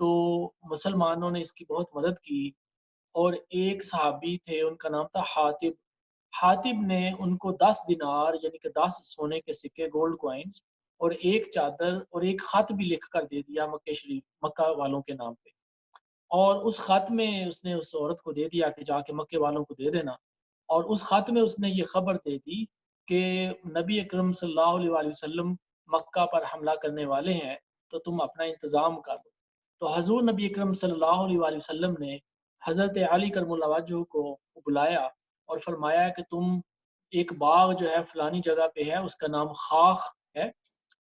تو مسلمانوں نے اس کی بہت مدد کی، اور ایک صحابی تھے ان کا نام تھا حاتب۔ حاتب نے ان کو 10 دینار یعنی کہ 10 سونے کے سکے، گولڈ کوائنز، اور ایک چادر اور ایک خط بھی لکھ کر دے دیا مکہ شریف، مکہ والوں کے نام پہ۔ اور اس خط میں اس نے اس عورت کو دے دیا کہ جا کے مکے والوں کو دے دینا، اور اس خط میں اس نے یہ خبر دے دی کہ نبی اکرم صلی اللہ علیہ وآلہ وسلم مکہ پر حملہ کرنے والے ہیں، تو تم اپنا انتظام کر دو۔ تو حضور نبی اکرم صلی اللہ علیہ وآلہ وسلم نے حضرت علی کرم اللہ وجہہ کو بلایا اور فرمایا کہ تم ایک باغ جو ہے فلانی جگہ پہ ہے، اس کا نام خاخ ہے،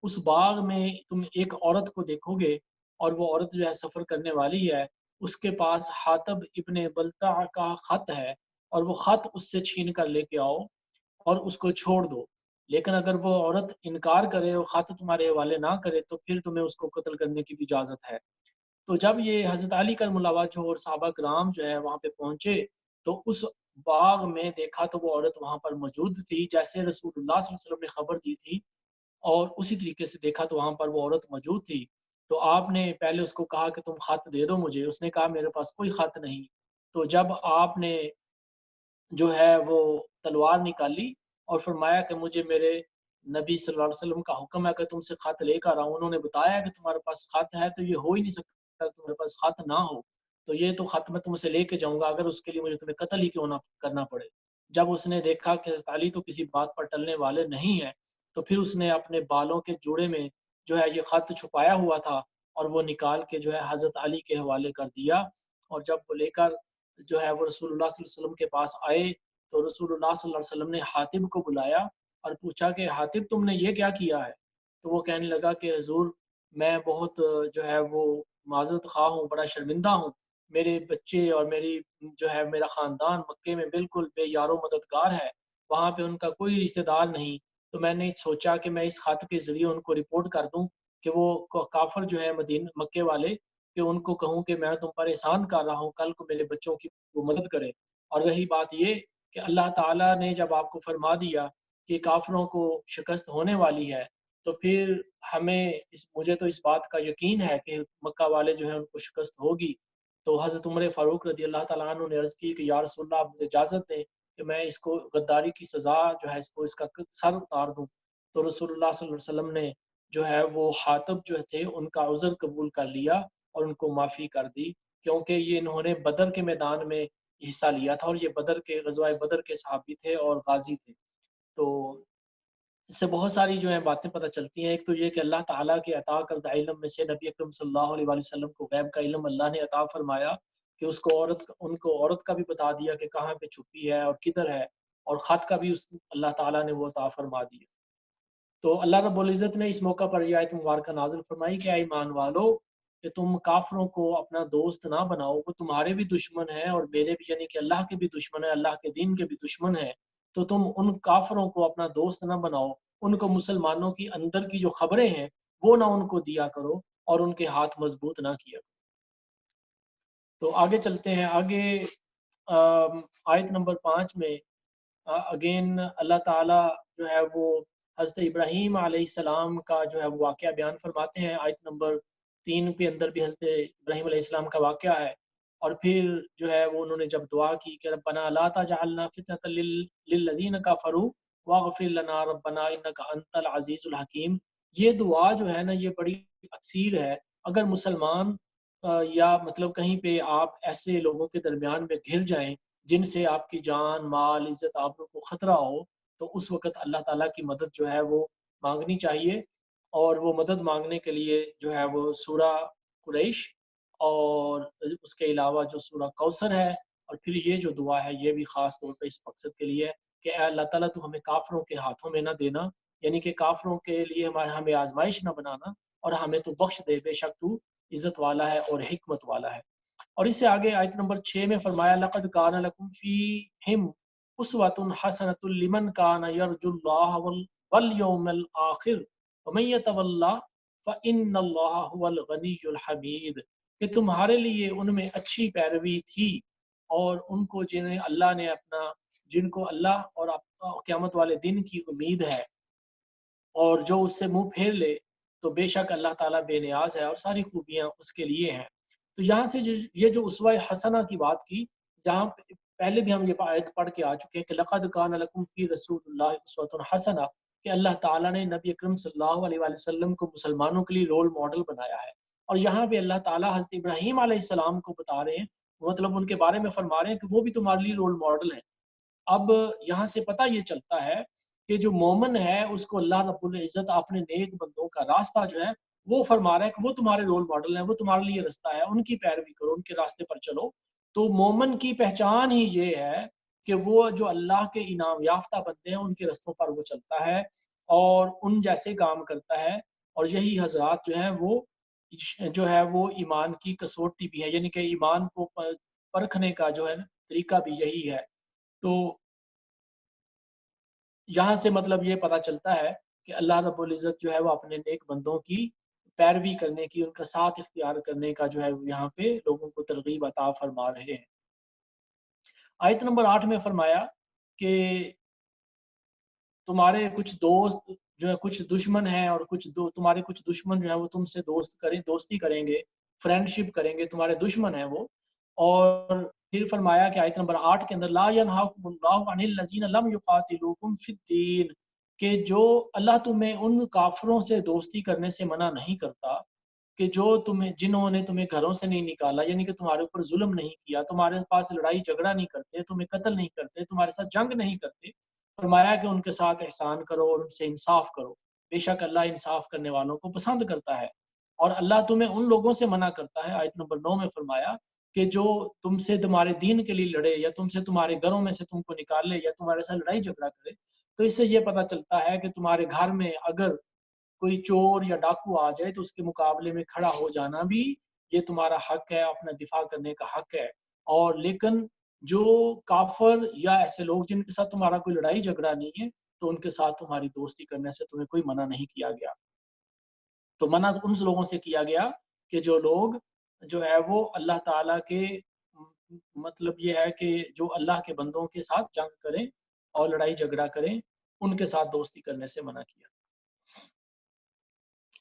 اس باغ میں تم ایک عورت کو دیکھو گے، اور وہ عورت جو ہے سفر کرنے والی ہے، اس کے پاس حاتب ابن بلتع کا خط ہے، اور وہ خط اس سے چھین کر لے کے آؤ اور اس کو چھوڑ دو۔ لیکن اگر وہ عورت انکار کرے اور خط تمہارے حوالے نہ کرے تو پھر تمہیں اس کو قتل کرنے کی بھی اجازت ہے۔ تو جب یہ حضرت علی کرم اللہ وجہہ اور صحابہ کرام جو ہے وہاں پہ پہنچے، تو اس باغ میں دیکھا تو وہ عورت وہاں پر موجود تھی جیسے رسول اللہ صلی اللہ علیہ وسلم نے خبر دی تھی، اور اسی طریقے سے دیکھا تو وہاں پر وہ عورت موجود تھی۔ تو آپ نے پہلے اس کو کہا کہ تم خط دے دو مجھے، اس نے کہا میرے پاس کوئی خط نہیں۔ تو جب آپ نے جو ہے وہ تلوار نکالی اور فرمایا کہ مجھے میرے نبی صلی اللہ علیہ وسلم کا حکم ہے کہ تم سے خط لے کر آؤں، انہوں نے بتایا کہ تمہارے پاس خط ہے تو یہ ہو ہی نہیں سکتا تمہارے پاس خط نہ ہو، تو یہ تو خط میں تم سے لے کے جاؤں گا اگر اس کے لیے مجھے تمہیں قتل ہی کیوں نہ کرنا پڑے۔ جب اس نے دیکھا کہ حضرت علی تو کسی بات پر ٹلنے والے نہیں ہیں، تو پھر اس نے اپنے بالوں کے جوڑے میں جو ہے یہ خط چھپایا ہوا تھا، اور وہ نکال کے جو ہے حضرت علی کے حوالے کر دیا۔ اور جب وہ لے کر جو ہے وہ رسول اللہ صلی اللہ علیہ وسلم کے پاس آئے، تو رسول اللہ صلی اللہ علیہ وسلم نے حاتب کو بلایا اور پوچھا کہ حاتب تم نے یہ کیا کیا ہے؟ تو وہ کہنے لگا کہ حضور میں بہت جو ہے وہ معذرت خواہ ہوں، بڑا شرمندہ ہوں، میرے بچے اور میری جو ہے میرا خاندان مکے میں بالکل بے یار و مددگار ہے، وہاں پہ ان کا کوئی رشتہ دار نہیں، تو میں نے سوچا کہ میں اس خط کے ذریعے ان کو رپورٹ کر دوں کہ وہ کافر جو ہے مکے والے، کہ ان کو کہوں کہ میں تم پر احسان کر رہا ہوں، کل کو میرے بچوں کی وہ مدد کرے۔ اور رہی بات یہ کہ اللہ تعالیٰ نے جب آپ کو فرما دیا کہ کافروں کو شکست ہونے والی ہے، تو پھر مجھے تو اس بات کا یقین ہے کہ مکہ والے جو ہیں ان کو شکست ہوگی۔ تو حضرت عمر فاروق رضی اللہ تعالیٰ عنہ نے عرض کی کہ یا رسول اللہ آپ مجھے اجازت دیں کہ میں اس کو غداری کی سزا جو ہے اس کا سر اتار دوں۔ تو رسول اللہ صلی اللہ علیہ وسلم نے جو ہے وہ حاتب جو تھے ان کا عذر قبول کر لیا اور ان کو معافی کر دی، کیونکہ یہ انہوں نے بدر کے میدان میں حصہ لیا تھا، اور یہ غزوہ بدر کے صحابی تھے اور غازی تھے۔ تو اس سے بہت ساری جو ہیں باتیں پتہ چلتی ہیں۔ ایک تو یہ کہ اللہ تعالیٰ کے عطا کردہ علم میں سے نبی اکرم صلی اللہ علیہ وآلہ وسلم کو غیب کا علم اللہ نے عطا فرمایا کہ ان کو عورت کا بھی بتا دیا کہ کہاں پہ چھپی ہے اور کدھر ہے، اور خط کا بھی اللہ تعالیٰ نے وہ عطا فرما دیا۔ تو اللہ رب العزت نے اس موقع پر یہ آیت مبارکہ نازل فرمائی کہ اے ایمان والو، کہ تم کافروں کو اپنا دوست نہ بناؤ، وہ تمہارے بھی دشمن ہیں اور میرے بھی، یعنی کہ اللہ کے بھی دشمن ہیں، اللہ کے دین کے بھی دشمن ہیں۔ تو تم ان کافروں کو اپنا دوست نہ بناؤ، ان کو مسلمانوں کی اندر کی جو خبریں ہیں وہ نہ ان کو دیا کرو، اور ان کے ہاتھ مضبوط نہ کیا کرو۔ تو آگے چلتے ہیں، آگے آیت نمبر 5 میں اگین اللہ تعالیٰ جو ہے وہ حضرت ابراہیم علیہ السلام کا جو ہے وہ واقعہ بیان فرماتے ہیں۔ آیت نمبر 3 کے اندر بھی حضرت ابراہیم علیہ السلام کا واقعہ ہے، اور پھر جو ہے وہ انہوں نے جب دعا کی کہ ربنا لا تجعلنا فتنة للذین کفروا واغفر لنا ربنا انک انت العزیز الحکیم، یہ دعا جو ہے نا یہ بڑی اکثیر ہے۔ اگر مسلمان یا مطلب کہیں پہ آپ ایسے لوگوں کے درمیان میں گھر جائیں جن سے آپ کی جان مال عزت آبرو کو خطرہ ہو، تو اس وقت اللہ تعالیٰ کی مدد جو ہے وہ مانگنی چاہیے۔ اور وہ مدد مانگنے کے لیے جو ہے وہ سورہ قریش اور اس کے علاوہ جو سورہ کوثر ہے، اور پھر یہ جو دعا ہے یہ بھی خاص طور پہ اس مقصد کے لیے ہے کہ اے اللہ تعالیٰ تو ہمیں کافروں کے ہاتھوں میں نہ دینا، یعنی کہ کافروں کے لیے ہمیں آزمائش نہ بنانا، اور ہمیں تو بخش دے، بے شک تو عزت والا ہے اور حکمت والا ہے۔ اور اس سے آگے آیت نمبر 6 میں فرمایا لَقَدْ كَانَ لَكُمْ فِيهِمْ أُسْوَةٌ حَسَنَةٌ لِمَنْ كَانَ يَرْجُو اللَّهَ وَالْيَوْمَ الْآخِرَ وَمَن يَتَوَلَّ فَإِنَّ اللَّهَ هُوَ الْغَنِيُّ الْحَمِيدُ، کہ تمہارے لیے ان میں اچھی پیروی تھی، اور ان کو جن کو اللہ اور قیامت والے دن کی امید ہے، اور جو اس سے منہ پھیر لے تو بے شک اللہ تعالیٰ بے نیاز ہے اور ساری خوبیاں اس کے لیے ہیں۔ تو یہاں سے یہ جو اسوہ حسنہ کی بات کی، جہاں پہلے بھی ہم یہ آیت پڑھ کے آ چکے ہیں کہ لقد کان لکم فی رسول اللہ اسوۃ حسنہ، کہ اللہ تعالیٰ نے نبی اکرم صلی اللہ علیہ وآلہ وسلم کو مسلمانوں کے لیے رول ماڈل بنایا ہے۔ اور یہاں پہ اللہ تعالیٰ حضرت ابراہیم علیہ السلام کو بتا رہے ہیں، مطلب ان کے بارے میں فرما رہے ہیں کہ وہ بھی تمہارے لیے رول ماڈل ہیں۔ اب یہاں سے پتہ یہ چلتا ہے کہ جو مومن ہے اس کو اللہ رب العزت اپنے نیک بندوں کا راستہ جو ہے وہ فرما رہا ہے کہ وہ تمہارے رول ماڈل ہیں، وہ تمہارے لیے رستہ ہے، ان کی پیروی کرو، ان کے راستے پر چلو۔ تو مومن کی پہچان ہی یہ ہے کہ وہ جو اللہ کے انعام یافتہ بندے ہیں ان کے رستوں پر وہ چلتا ہے اور ان جیسے کام کرتا ہے۔ اور یہی حضرات جو ہے وہ ایمان کی کسوٹی بھی ہے، یعنی کہ ایمان کو پرکھنے کا جو ہے طریقہ بھی یہی ہے۔ تو یہاں سے مطلب یہ پتہ چلتا ہے کہ اللہ رب العزت جو ہے وہ اپنے نیک بندوں کی پیروی کرنے کی، ان کا ساتھ اختیار کرنے کا جو ہے یہاں پہ لوگوں کو ترغیب عطا فرما رہے ہیں۔ آیت نمبر 8 میں فرمایا کہ تمہارے کچھ دوست جو ہے کچھ دشمن ہیں، اور تمہارے کچھ دشمن جو ہے وہ تم سے دوستی کریں گے، فرینڈشپ کریں گے، تمہارے دشمن ہیں وہ۔ اور پھر فرمایا کہ آیت نمبر 8 کے اندر لا ینہاکم اللہ عن الذین لم یقاتلوکم فی الدین، کہ جو اللہ تمہیں ان کافروں سے دوستی کرنے سے منع نہیں کرتا کہ جنہوں نے تمہیں گھروں سے نہیں نکالا، یعنی کہ تمہارے اوپر ظلم نہیں کیا، تمہارے پاس لڑائی جھگڑا نہیں کرتے، تمہیں قتل نہیں کرتے، تمہارے ساتھ جنگ نہیں کرتے۔ فرمایا کہ ان کے ساتھ احسان کرو اور ان سے انصاف کرو، بے شک اللہ انصاف کرنے والوں کو پسند کرتا ہے۔ اور اللہ تمہیں ان لوگوں سے منع کرتا ہے، آیت نمبر 9 میں فرمایا کہ جو تم سے تمہارے دین کے لیے لڑے، یا تم سے تمہارے گھروں میں سے تم کو نکالے، یا تمہارے ساتھ لڑائی جھگڑا کرے۔ تو اس سے یہ پتہ چلتا ہے کہ تمہارے گھر میں اگر کوئی چور یا ڈاکو آ جائے تو اس کے مقابلے میں کھڑا ہو جانا بھی یہ تمہارا حق ہے، اپنا دفاع کرنے کا حق ہے۔ اور لیکن جو کافر یا ایسے لوگ جن کے ساتھ تمہارا کوئی لڑائی جھگڑا نہیں ہے، تو ان کے ساتھ تمہاری دوستی کرنے سے تمہیں کوئی منع نہیں کیا گیا۔ تو منع ان لوگوں سے کیا گیا کہ جو لوگ جو ہے وہ اللہ تعالیٰ کے مطلب یہ ہے کہ جو اللہ کے بندوں کے ساتھ جنگ کریں اور لڑائی جھگڑا کریں، ان کے ساتھ دوستی کرنے سے منع کیا۔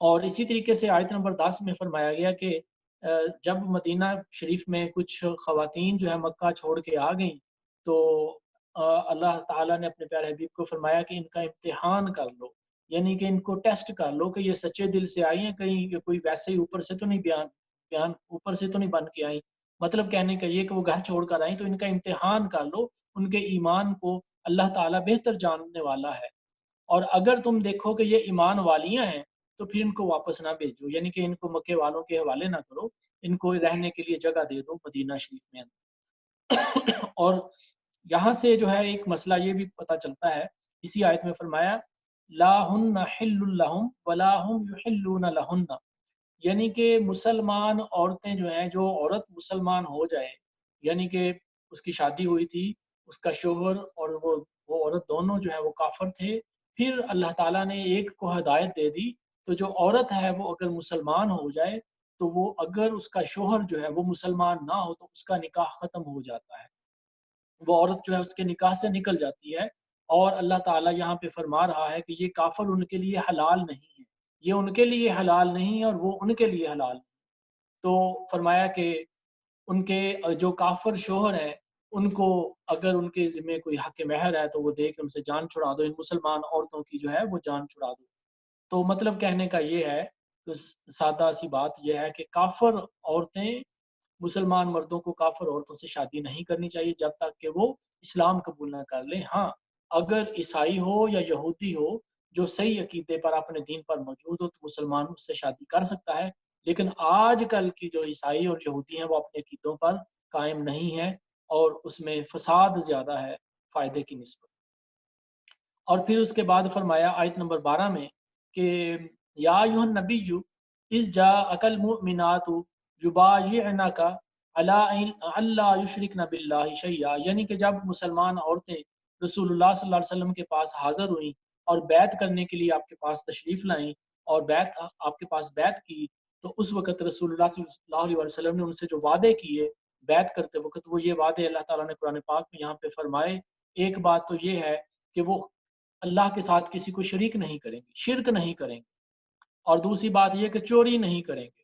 اور اسی طریقے سے آیت نمبر 10 میں فرمایا گیا کہ جب مدینہ شریف میں کچھ خواتین جو ہے مکہ چھوڑ کے آ گئیں، تو اللہ تعالیٰ نے اپنے پیارے حبیب کو فرمایا کہ ان کا امتحان کر لو، یعنی کہ ان کو ٹیسٹ کر لو کہ یہ سچے دل سے آئی ہیں، کہیں یہ کوئی ویسے ہی اوپر سے تو نہیں بیان اوپر سے تو نہیں بن کے آئیں۔ مطلب کہنے کا یہ کہ وہ گھر چھوڑ کر آئیں، تو ان کا امتحان کر لو، ان کے ایمان کو اللہ تعالیٰ بہتر جاننے والا ہے۔ اور اگر تم دیکھو کہ یہ ایمان والیاں ہیں تو پھر ان کو واپس نہ بھیجو، یعنی کہ ان کو مکے والوں کے حوالے نہ کرو، ان کو رہنے کے لیے جگہ دے دو مدینہ شریف میں۔ اور یہاں سے جو ہے ایک مسئلہ یہ بھی پتہ چلتا ہے، اسی آیت میں فرمایا لا ہن حل لہم ولا ہم یحلون لہن، یعنی کہ مسلمان عورتیں جو ہیں، جو عورت مسلمان ہو جائے، یعنی کہ اس کی شادی ہوئی تھی، اس کا شوہر اور وہ عورت دونوں جو ہے وہ کافر تھے، پھر اللہ تعالیٰ نے ایک کو ہدایت دے دی، تو جو عورت ہے وہ اگر مسلمان ہو جائے تو وہ اگر اس کا شوہر جو ہے وہ مسلمان نہ ہو تو اس کا نکاح ختم ہو جاتا ہے، وہ عورت جو ہے اس کے نکاح سے نکل جاتی ہے۔ اور اللہ تعالیٰ یہاں پہ فرما رہا ہے کہ یہ کافر ان کے لیے حلال نہیں ہے، یہ ان کے لیے حلال نہیں اور وہ ان کے لیے حلال نہیں۔ تو فرمایا کہ ان کے جو کافر شوہر ہیں ان کو اگر ان کے ذمہ کوئی حق مہر ہے تو وہ دے کے ان سے جان چھڑا دو، ان مسلمان عورتوں کی جو ہے وہ جان چھڑا دو۔ تو مطلب کہنے کا یہ ہے، تو سادہ سی بات یہ ہے کہ کافر عورتیں مسلمان مردوں کو کافر عورتوں سے شادی نہیں کرنی چاہیے جب تک کہ وہ اسلام قبول نہ کر لیں۔ ہاں، اگر عیسائی ہو یا یہودی ہو جو صحیح عقیدے پر اپنے دین پر موجود ہو تو مسلمان اس سے شادی کر سکتا ہے، لیکن آج کل کی جو عیسائی اور یہودی ہیں وہ اپنے عقیدوں پر قائم نہیں ہیں اور اس میں فساد زیادہ ہے فائدے کی نسبت۔ اور پھر اس کے بعد فرمایا آیت نمبر 12 میں کہ یا ایھا النبی اذ جاءک المؤمنات یبایعنک علی الا یشرکن باللہ شیئا، یعنی کہ جب مسلمان عورتیں رسول اللہ صلی اللہ علیہ وسلم کے پاس حاضر ہوئیں اور بیعت کرنے کے لیے آپ کے پاس تشریف لائیں اور آپ کے پاس بیعت کی، تو اس وقت رسول اللہ صلی اللہ علیہ وسلم نے ان سے جو وعدے کیے بیعت کرتے وقت، وہ یہ وعدے اللہ تعالیٰ نے قرآن پاک میں یہاں پہ فرمائے۔ ایک بات تو یہ ہے کہ وہ اللہ کے ساتھ کسی کو شریک نہیں کریں گے، شرک نہیں کریں گے، اور دوسری بات یہ کہ چوری نہیں کریں گے،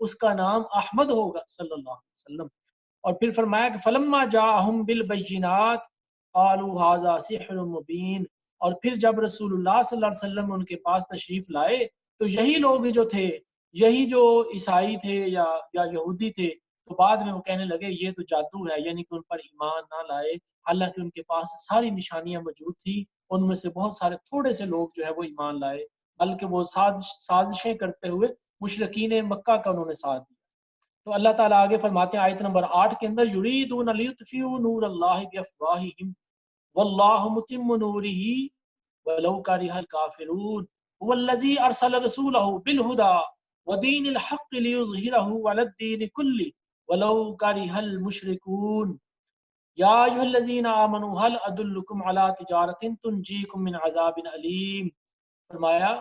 اس کا نام احمد ہوگا صلی اللہ علیہ وسلم۔ اور پھر فرمایا کہ فلما جاءہم بالبینات قالوا ھذا سحر مبین، اور پھر جب رسول اللہ صلی اللہ علیہ وسلم ان کے پاس تشریف لائے تو یہی لوگ جو تھے، یہی جو عیسائی تھے یا یہودی تھے، تو بعد میں وہ کہنے لگے یہ تو جادو ہے، یعنی کہ ان پر ایمان نہ لائے، حالانکہ ان کے پاس ساری نشانیاں موجود تھی، ان میں سے بہت سارے تھوڑے سے لوگ جو ہے وہ ایمان لائے، بلکہ وہ سازشیں کرتے ہوئے مشرکین مکہ کا انہوں نے ساتھ دیا۔ تو اللہ تعالیٰ آگے فرماتے ہیں آیت نمبر 8 کے اندر یریدون لیطفئوا نور اللہ بافواہہم واللہ متم نورہ ولو کرہ الکافرون هو الذی ارسل رسولہ بالہدى ودین الحق لیظہرہ علی الدین کلہ ولو کرہ المشرکون یا ایھا الذین آمنوا هل ادلکم علی تجارۃ تنجیکم من عذاب علیم۔ فرمایا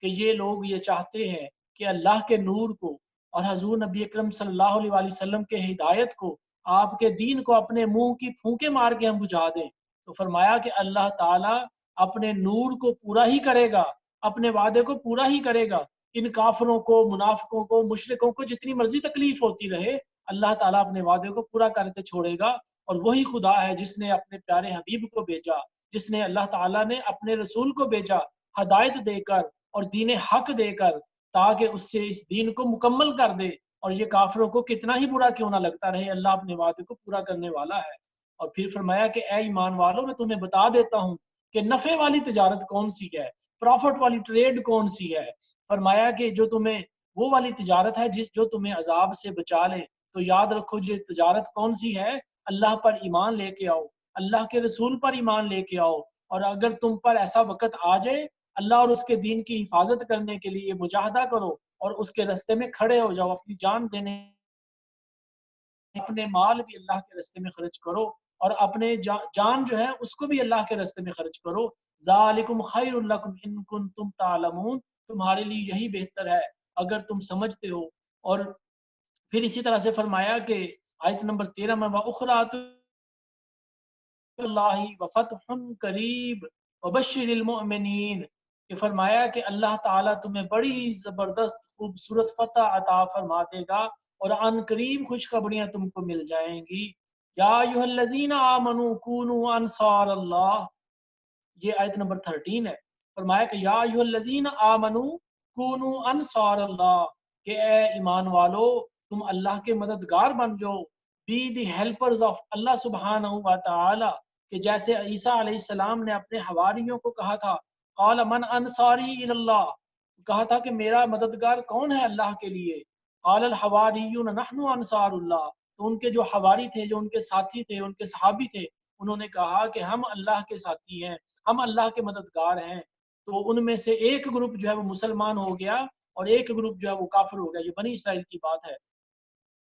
کہ یہ لوگ یہ چاہتے ہیں کہ اللہ کے نور کو اور حضور نبی اکرم صلی اللہ علیہ وآلہ وسلم کے ہدایت کو، آپ کے دین کو اپنے منہ کی پھونکے مار کے ہم بجھا دیں۔ تو فرمایا کہ اللہ تعالیٰ اپنے نور کو پورا ہی کرے گا، اپنے وعدے کو پورا ہی کرے گا۔ ان کافروں کو، منافقوں کو، مشرکوں کو جتنی مرضی تکلیف ہوتی رہے، اللہ تعالیٰ اپنے وعدے کو پورا کر کے چھوڑے گا۔ اور وہی خدا ہے جس نے اپنے پیارے حبیب کو بھیجا، جس نے اللہ تعالیٰ نے اپنے رسول کو بھیجا ہدایت دے کر اور دین حق دے کر، تاکہ اس سے اس دین کو مکمل کر دے۔ اور یہ کافروں کو کتنا ہی برا کیوں نہ لگتا رہے، اللہ اپنے وعدے کو پورا کرنے والا ہے۔ اور پھر فرمایا کہ اے ایمان والوں، میں تمہیں بتا دیتا ہوں کہ نفع والی تجارت کون سی ہے، پروفٹ والی ٹریڈ کون سی ہے۔ فرمایا کہ جو تمہیں وہ والی تجارت ہے جو تمہیں عذاب سے بچا لے۔ تو یاد رکھو یہ تجارت کون سی ہے، اللہ پر ایمان لے کے آؤ، اللہ کے رسول پر ایمان لے کے آؤ، اور اگر تم پر ایسا وقت آ جائے اللہ اور اس کے دین کی حفاظت کرنے کے لیے مجاہدہ کرو اور اس کے راستے میں کھڑے ہو جاؤ، اپنی جان دینے، اپنے مال بھی اللہ کے راستے میں خرچ کرو، اور اپنے جان جو ہے اس کو بھی اللہ کے راستے میں خرچ کرو۔ ذالکم خیر لکم ان کنتم تعلمون، تمہارے لیے یہی بہتر ہے اگر تم سمجھتے ہو۔ اور پھر اسی طرح سے فرمایا کہ آیت نمبر 13 میں وَأُخْرَىٰ اللہ وفتح قریب وبشر المؤمنین، کہ فرمایا کہ اللہ تعالیٰ تمہیں بڑی زبردست خوبصورت فتح عطا فرما دے گا اور عن قریب خوشخبریاں تم کو مل جائیں گی۔ یا ایھا الذین آمنوا کونوا انصار اللہ، یہ آیت نمبر 13 ہے۔ فرمایا کہ یا ایھا الذین آمنوا کونوا انصار اللہ، کہ اے ایمان والو تم اللہ کے مددگار بن جاؤ، be the helpers of اللہ سبحانہ و تعالی، کہ جیسے عیسیٰ علیہ السلام نے اپنے حواریوں کو کہا تھا قال من انصاری الی اللہ، کہا تھا کہ میرا مددگار کون ہے اللہ کے لیے، قال الحواریون نحن انصار اللہ، تو ان کے جو حواری تھے، جو ان کے ساتھی تھے، ان کے صحابی تھے، انہوں نے کہا کہ ہم اللہ کے ساتھی ہیں، ہم اللہ کے مددگار ہیں۔ تو ان میں سے ایک گروپ جو ہے وہ مسلمان ہو گیا اور ایک گروپ جو ہے وہ کافر ہو گیا۔ یہ بنی اسرائیل کی بات ہے۔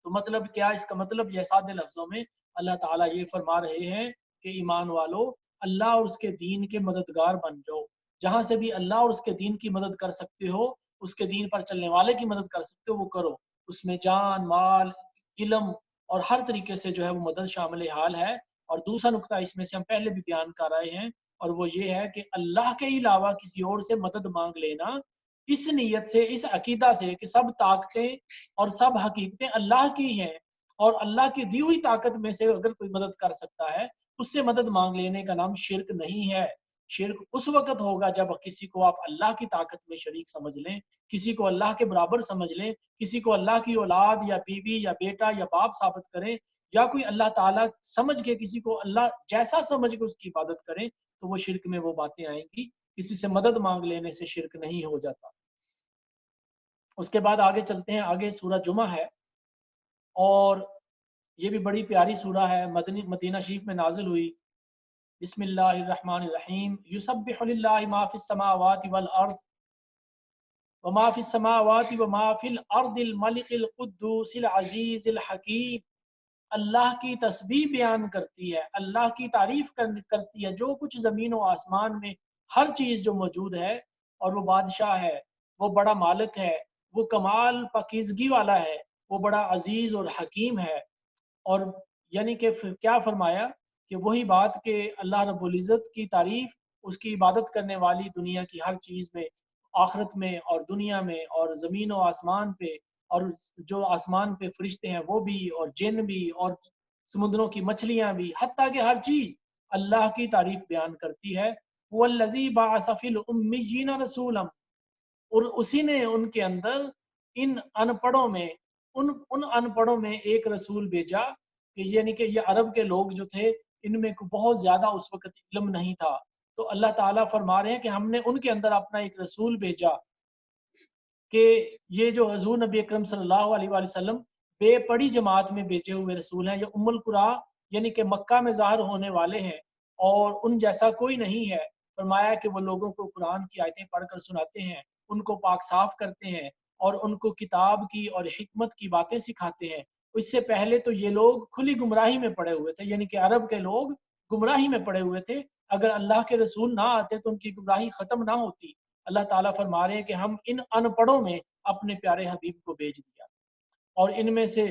تو مطلب کیا، اس کا مطلب یہ سادہ لفظوں میں اللہ تعالیٰ یہ فرما رہے ہیں کہ ایمان والو اللہ اور اس کے دین کے مددگار بن جاؤ، جہاں سے بھی اللہ اور اس کے دین کی مدد کر سکتے ہو، اس کے دین پر چلنے والے کی مدد کر سکتے ہو وہ کرو، اس میں جان، مال، علم اور ہر طریقے سے جو ہے وہ مدد شامل حال ہے۔ اور دوسرا نقطہ اس میں سے ہم پہلے بھی بیان کر رہے ہیں، اور وہ یہ ہے کہ اللہ کے علاوہ کسی اور سے مدد مانگ لینا اس نیت سے، اس عقیدہ سے کہ سب طاقتیں اور سب حقیقتیں اللہ کی ہیں، اور اللہ کی دی ہوئی طاقت میں سے اگر کوئی مدد کر سکتا ہے اس سے مدد مانگ لینے کا نام شرک نہیں ہے۔ شرک اس وقت ہوگا جب کسی کو آپ اللہ کی طاقت میں شریک سمجھ لیں، کسی کو اللہ کے برابر سمجھ لیں، کسی کو اللہ کی اولاد یا بیوی یا بیٹا یا باپ ثابت کریں، یا کوئی اللہ تعالیٰ سمجھ کے کسی کو اللہ جیسا سمجھ کے اس کی عبادت کریں، تو وہ شرک میں وہ باتیں آئیں گی۔ کسی سے مدد مانگ لینے سے شرک نہیں ہو جاتا۔ اس کے بعد آگے چلتے ہیں، آگے سورہ جمعہ ہے، اور یہ بھی بڑی پیاری سورہ ہے، مدینہ شریف میں نازل ہوئی۔ بسم اللہ الرحمن الرحیم، یسبح للہ ما فی السماوات والارض وما فی السماوات وما فی الارض الملک القدوس العزیز الحکیم، اللہ کی تسبیح بیان کرتی ہے، اللہ کی تعریف کرتی ہے جو کچھ زمین و آسمان میں ہر چیز جو موجود ہے، اور وہ بادشاہ ہے، وہ بڑا مالک ہے، وہ کمال پاکیزگی والا ہے، وہ بڑا عزیز اور حکیم ہے۔ اور یعنی کہ کیا فرمایا کہ وہی بات کہ اللہ رب العزت کی تعریف، اس کی عبادت کرنے والی دنیا کی ہر چیز میں، آخرت میں اور دنیا میں اور زمین و آسمان پہ اور جو آسمان پہ فرشتے ہیں وہ بھی، اور جن بھی، اور سمندروں کی مچھلیاں بھی، حتیٰ کہ ہر چیز اللہ کی تعریف بیان کرتی ہے۔ وَالَّذِي بَعَثَ فِي الْأُمِّيِّينَ رَسُولًا، اور اسی نے ان کے اندر ان ان پڑھوں میں ان ان پڑھوں میں ایک رسول بھیجا، کہ یعنی کہ یہ عرب کے لوگ جو تھے ان میں بہت زیادہ اس وقت علم نہیں تھا، تو اللہ تعالیٰ فرما رہے ہیں کہ ہم نے ان کے اندر اپنا ایک رسول بھیجا کہ یہ جو حضور نبی اکرم صلی اللہ علیہ وآلہ وسلم بے پڑی جماعت میں بھیجے ہوئے رسول ہیں، یہ ام القرا یعنی کہ مکہ میں ظاہر ہونے والے ہیں، اور ان جیسا کوئی نہیں ہے۔ فرمایا کہ وہ لوگوں کو قرآن کی آیتیں پڑھ کر سناتے ہیں، ان کو پاک صاف کرتے ہیں، اور ان کو کتاب کی اور حکمت کی باتیں سکھاتے ہیں۔ اس سے پہلے تو یہ لوگ کھلی گمراہی میں پڑے ہوئے تھے، یعنی کہ عرب کے لوگ گمراہی میں پڑے ہوئے تھے، اگر اللہ کے رسول نہ آتے تو ان کی گمراہی ختم نہ ہوتی۔ اللہ تعالیٰ فرما رہے ہیں کہ ہم ان ان پڑھوں میں اپنے پیارے حبیب کو بھیج دیا، اور ان میں سے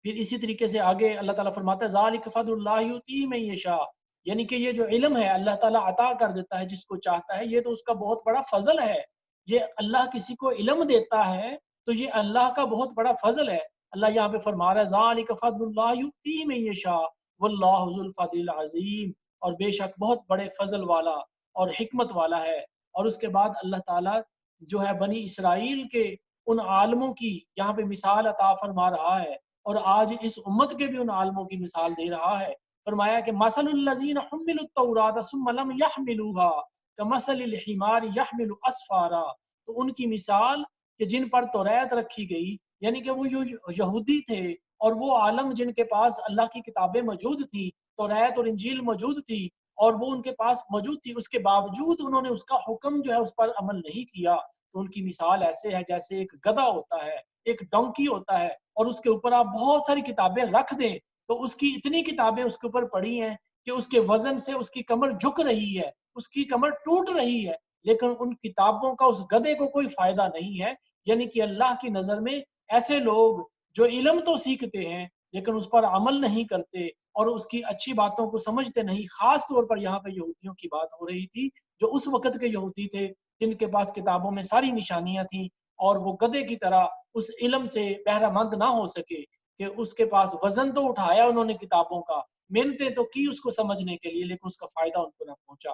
پھر اسی طریقے سے آگے اللہ تعالیٰ فرماتا ہے ذالک فضل اللہ یؤتیہ من یشاء، یعنی کہ یہ جو علم ہے اللہ تعالیٰ عطا کر دیتا ہے جس کو چاہتا ہے، یہ تو اس کا بہت بڑا فضل ہے۔ یہ اللہ کسی کو علم دیتا ہے تو یہ اللہ کا بہت بڑا فضل ہے۔ اللہ یہاں پہ فرما رہا ہے ذالک فضل اللہ یؤتیہ من یشاء واللہ ذو الفضل العظیم، اور بے شک بہت بڑے فضل والا اور حکمت والا ہے۔ اور اس کے بعد اللہ تعالیٰ جو ہے بنی اسرائیل کے ان عالموں کی یہاں پہ مثال عطا فرما رہا ہے، اور آج اس امت کے بھی ان عالموں کی مثال دے رہا ہے۔ فرمایا کہ مثل الذین حملوا التوراۃ ثم لم يحملوها کمثل الحمار يحمل اسفارا، تو ان کی مثال کہ جن پر توریت رکھی گئی، یعنی کہ وہ جو یہودی تھے اور وہ عالم جن کے پاس اللہ کی کتابیں موجود تھی، توریت اور انجیل موجود تھی، اور وہ ان کے پاس موجود تھی، اس کے باوجود انہوں نے اس کا حکم جو ہے اس پر عمل نہیں کیا، تو ان کی مثال ایسے ہے جیسے ایک گدھا ہوتا ہے، ایک ڈونکی ہوتا ہے، اور اس کے اوپر آپ بہت ساری کتابیں رکھ دیں تو اس کی اتنی کتابیں اس کے اوپر پڑی ہیں کہ اس کے وزن سے اس کی کمر جھک رہی ہے، اس کی کمر ٹوٹ رہی ہے، لیکن ان کتابوں کا اس گدھے کو کوئی فائدہ نہیں ہے۔ یعنی کہ اللہ کی نظر میں ایسے لوگ جو علم تو سیکھتے ہیں لیکن اس پر عمل نہیں کرتے اور اس کی اچھی باتوں کو سمجھتے نہیں، خاص طور پر یہاں پہ یہودیوں کی بات ہو رہی تھی جو اس وقت کے یہودی تھے جن کے پاس کتابوں میں ساری نشانیاں تھیں، اور وہ گدھے کی طرح اس علم سے بہرہ مند نہ ہو سکے کہ اس کے پاس وزن تو اٹھایا انہوں نے کتابوں کا، محنتیں تو کی اس کو سمجھنے کے لیے، لیکن اس کا فائدہ ان کو نہ پہنچا۔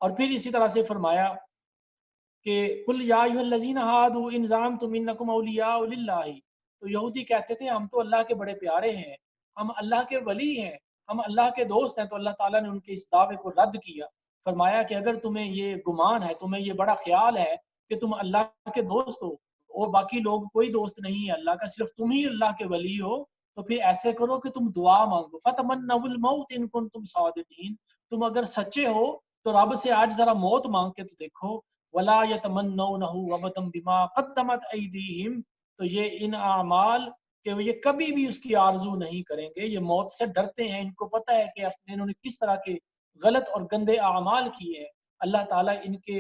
اور پھر اسی طرح سے فرمایا کہ قل یا ایھا الذین ھادوا ان زعمتم انکم اولیاء للہ، تو یہودی کہتے تھے ہم تو اللہ کے بڑے پیارے ہیں، ہم اللہ کے ولی ہیں، ہم اللہ کے دوست ہیں، تو اللہ تعالیٰ نے ان کے اس دعوے کو رد کیا۔ فرمایا کہ اگر تمہیں یہ گمان ہے، تمہیں یہ بڑا خیال ہے کہ تم اللہ کے دوست ہو اور باقی لوگ کوئی دوست نہیں ہے اللہ کا، صرف تم ہی اللہ کے ولی ہو، تو پھر ایسے کرو کہ تم دعا مانگو، فتمنوا الموت ان کنتم صادقین، تم اگر سچے ہو تو رب سے آج ذرا موت مانگ کے تو دیکھو، ولا يتمنونه ابدا بما قدمت ایدیہم، تو یہ ان اعمال کہ یہ کبھی بھی اس کی آرزو نہیں کریں گے، یہ موت سے ڈرتے ہیں، ان کو پتہ ہے کہ انہوں نے کس طرح کے غلط اور گندے اعمال کیے ہیں، اللہ تعالیٰ ان کے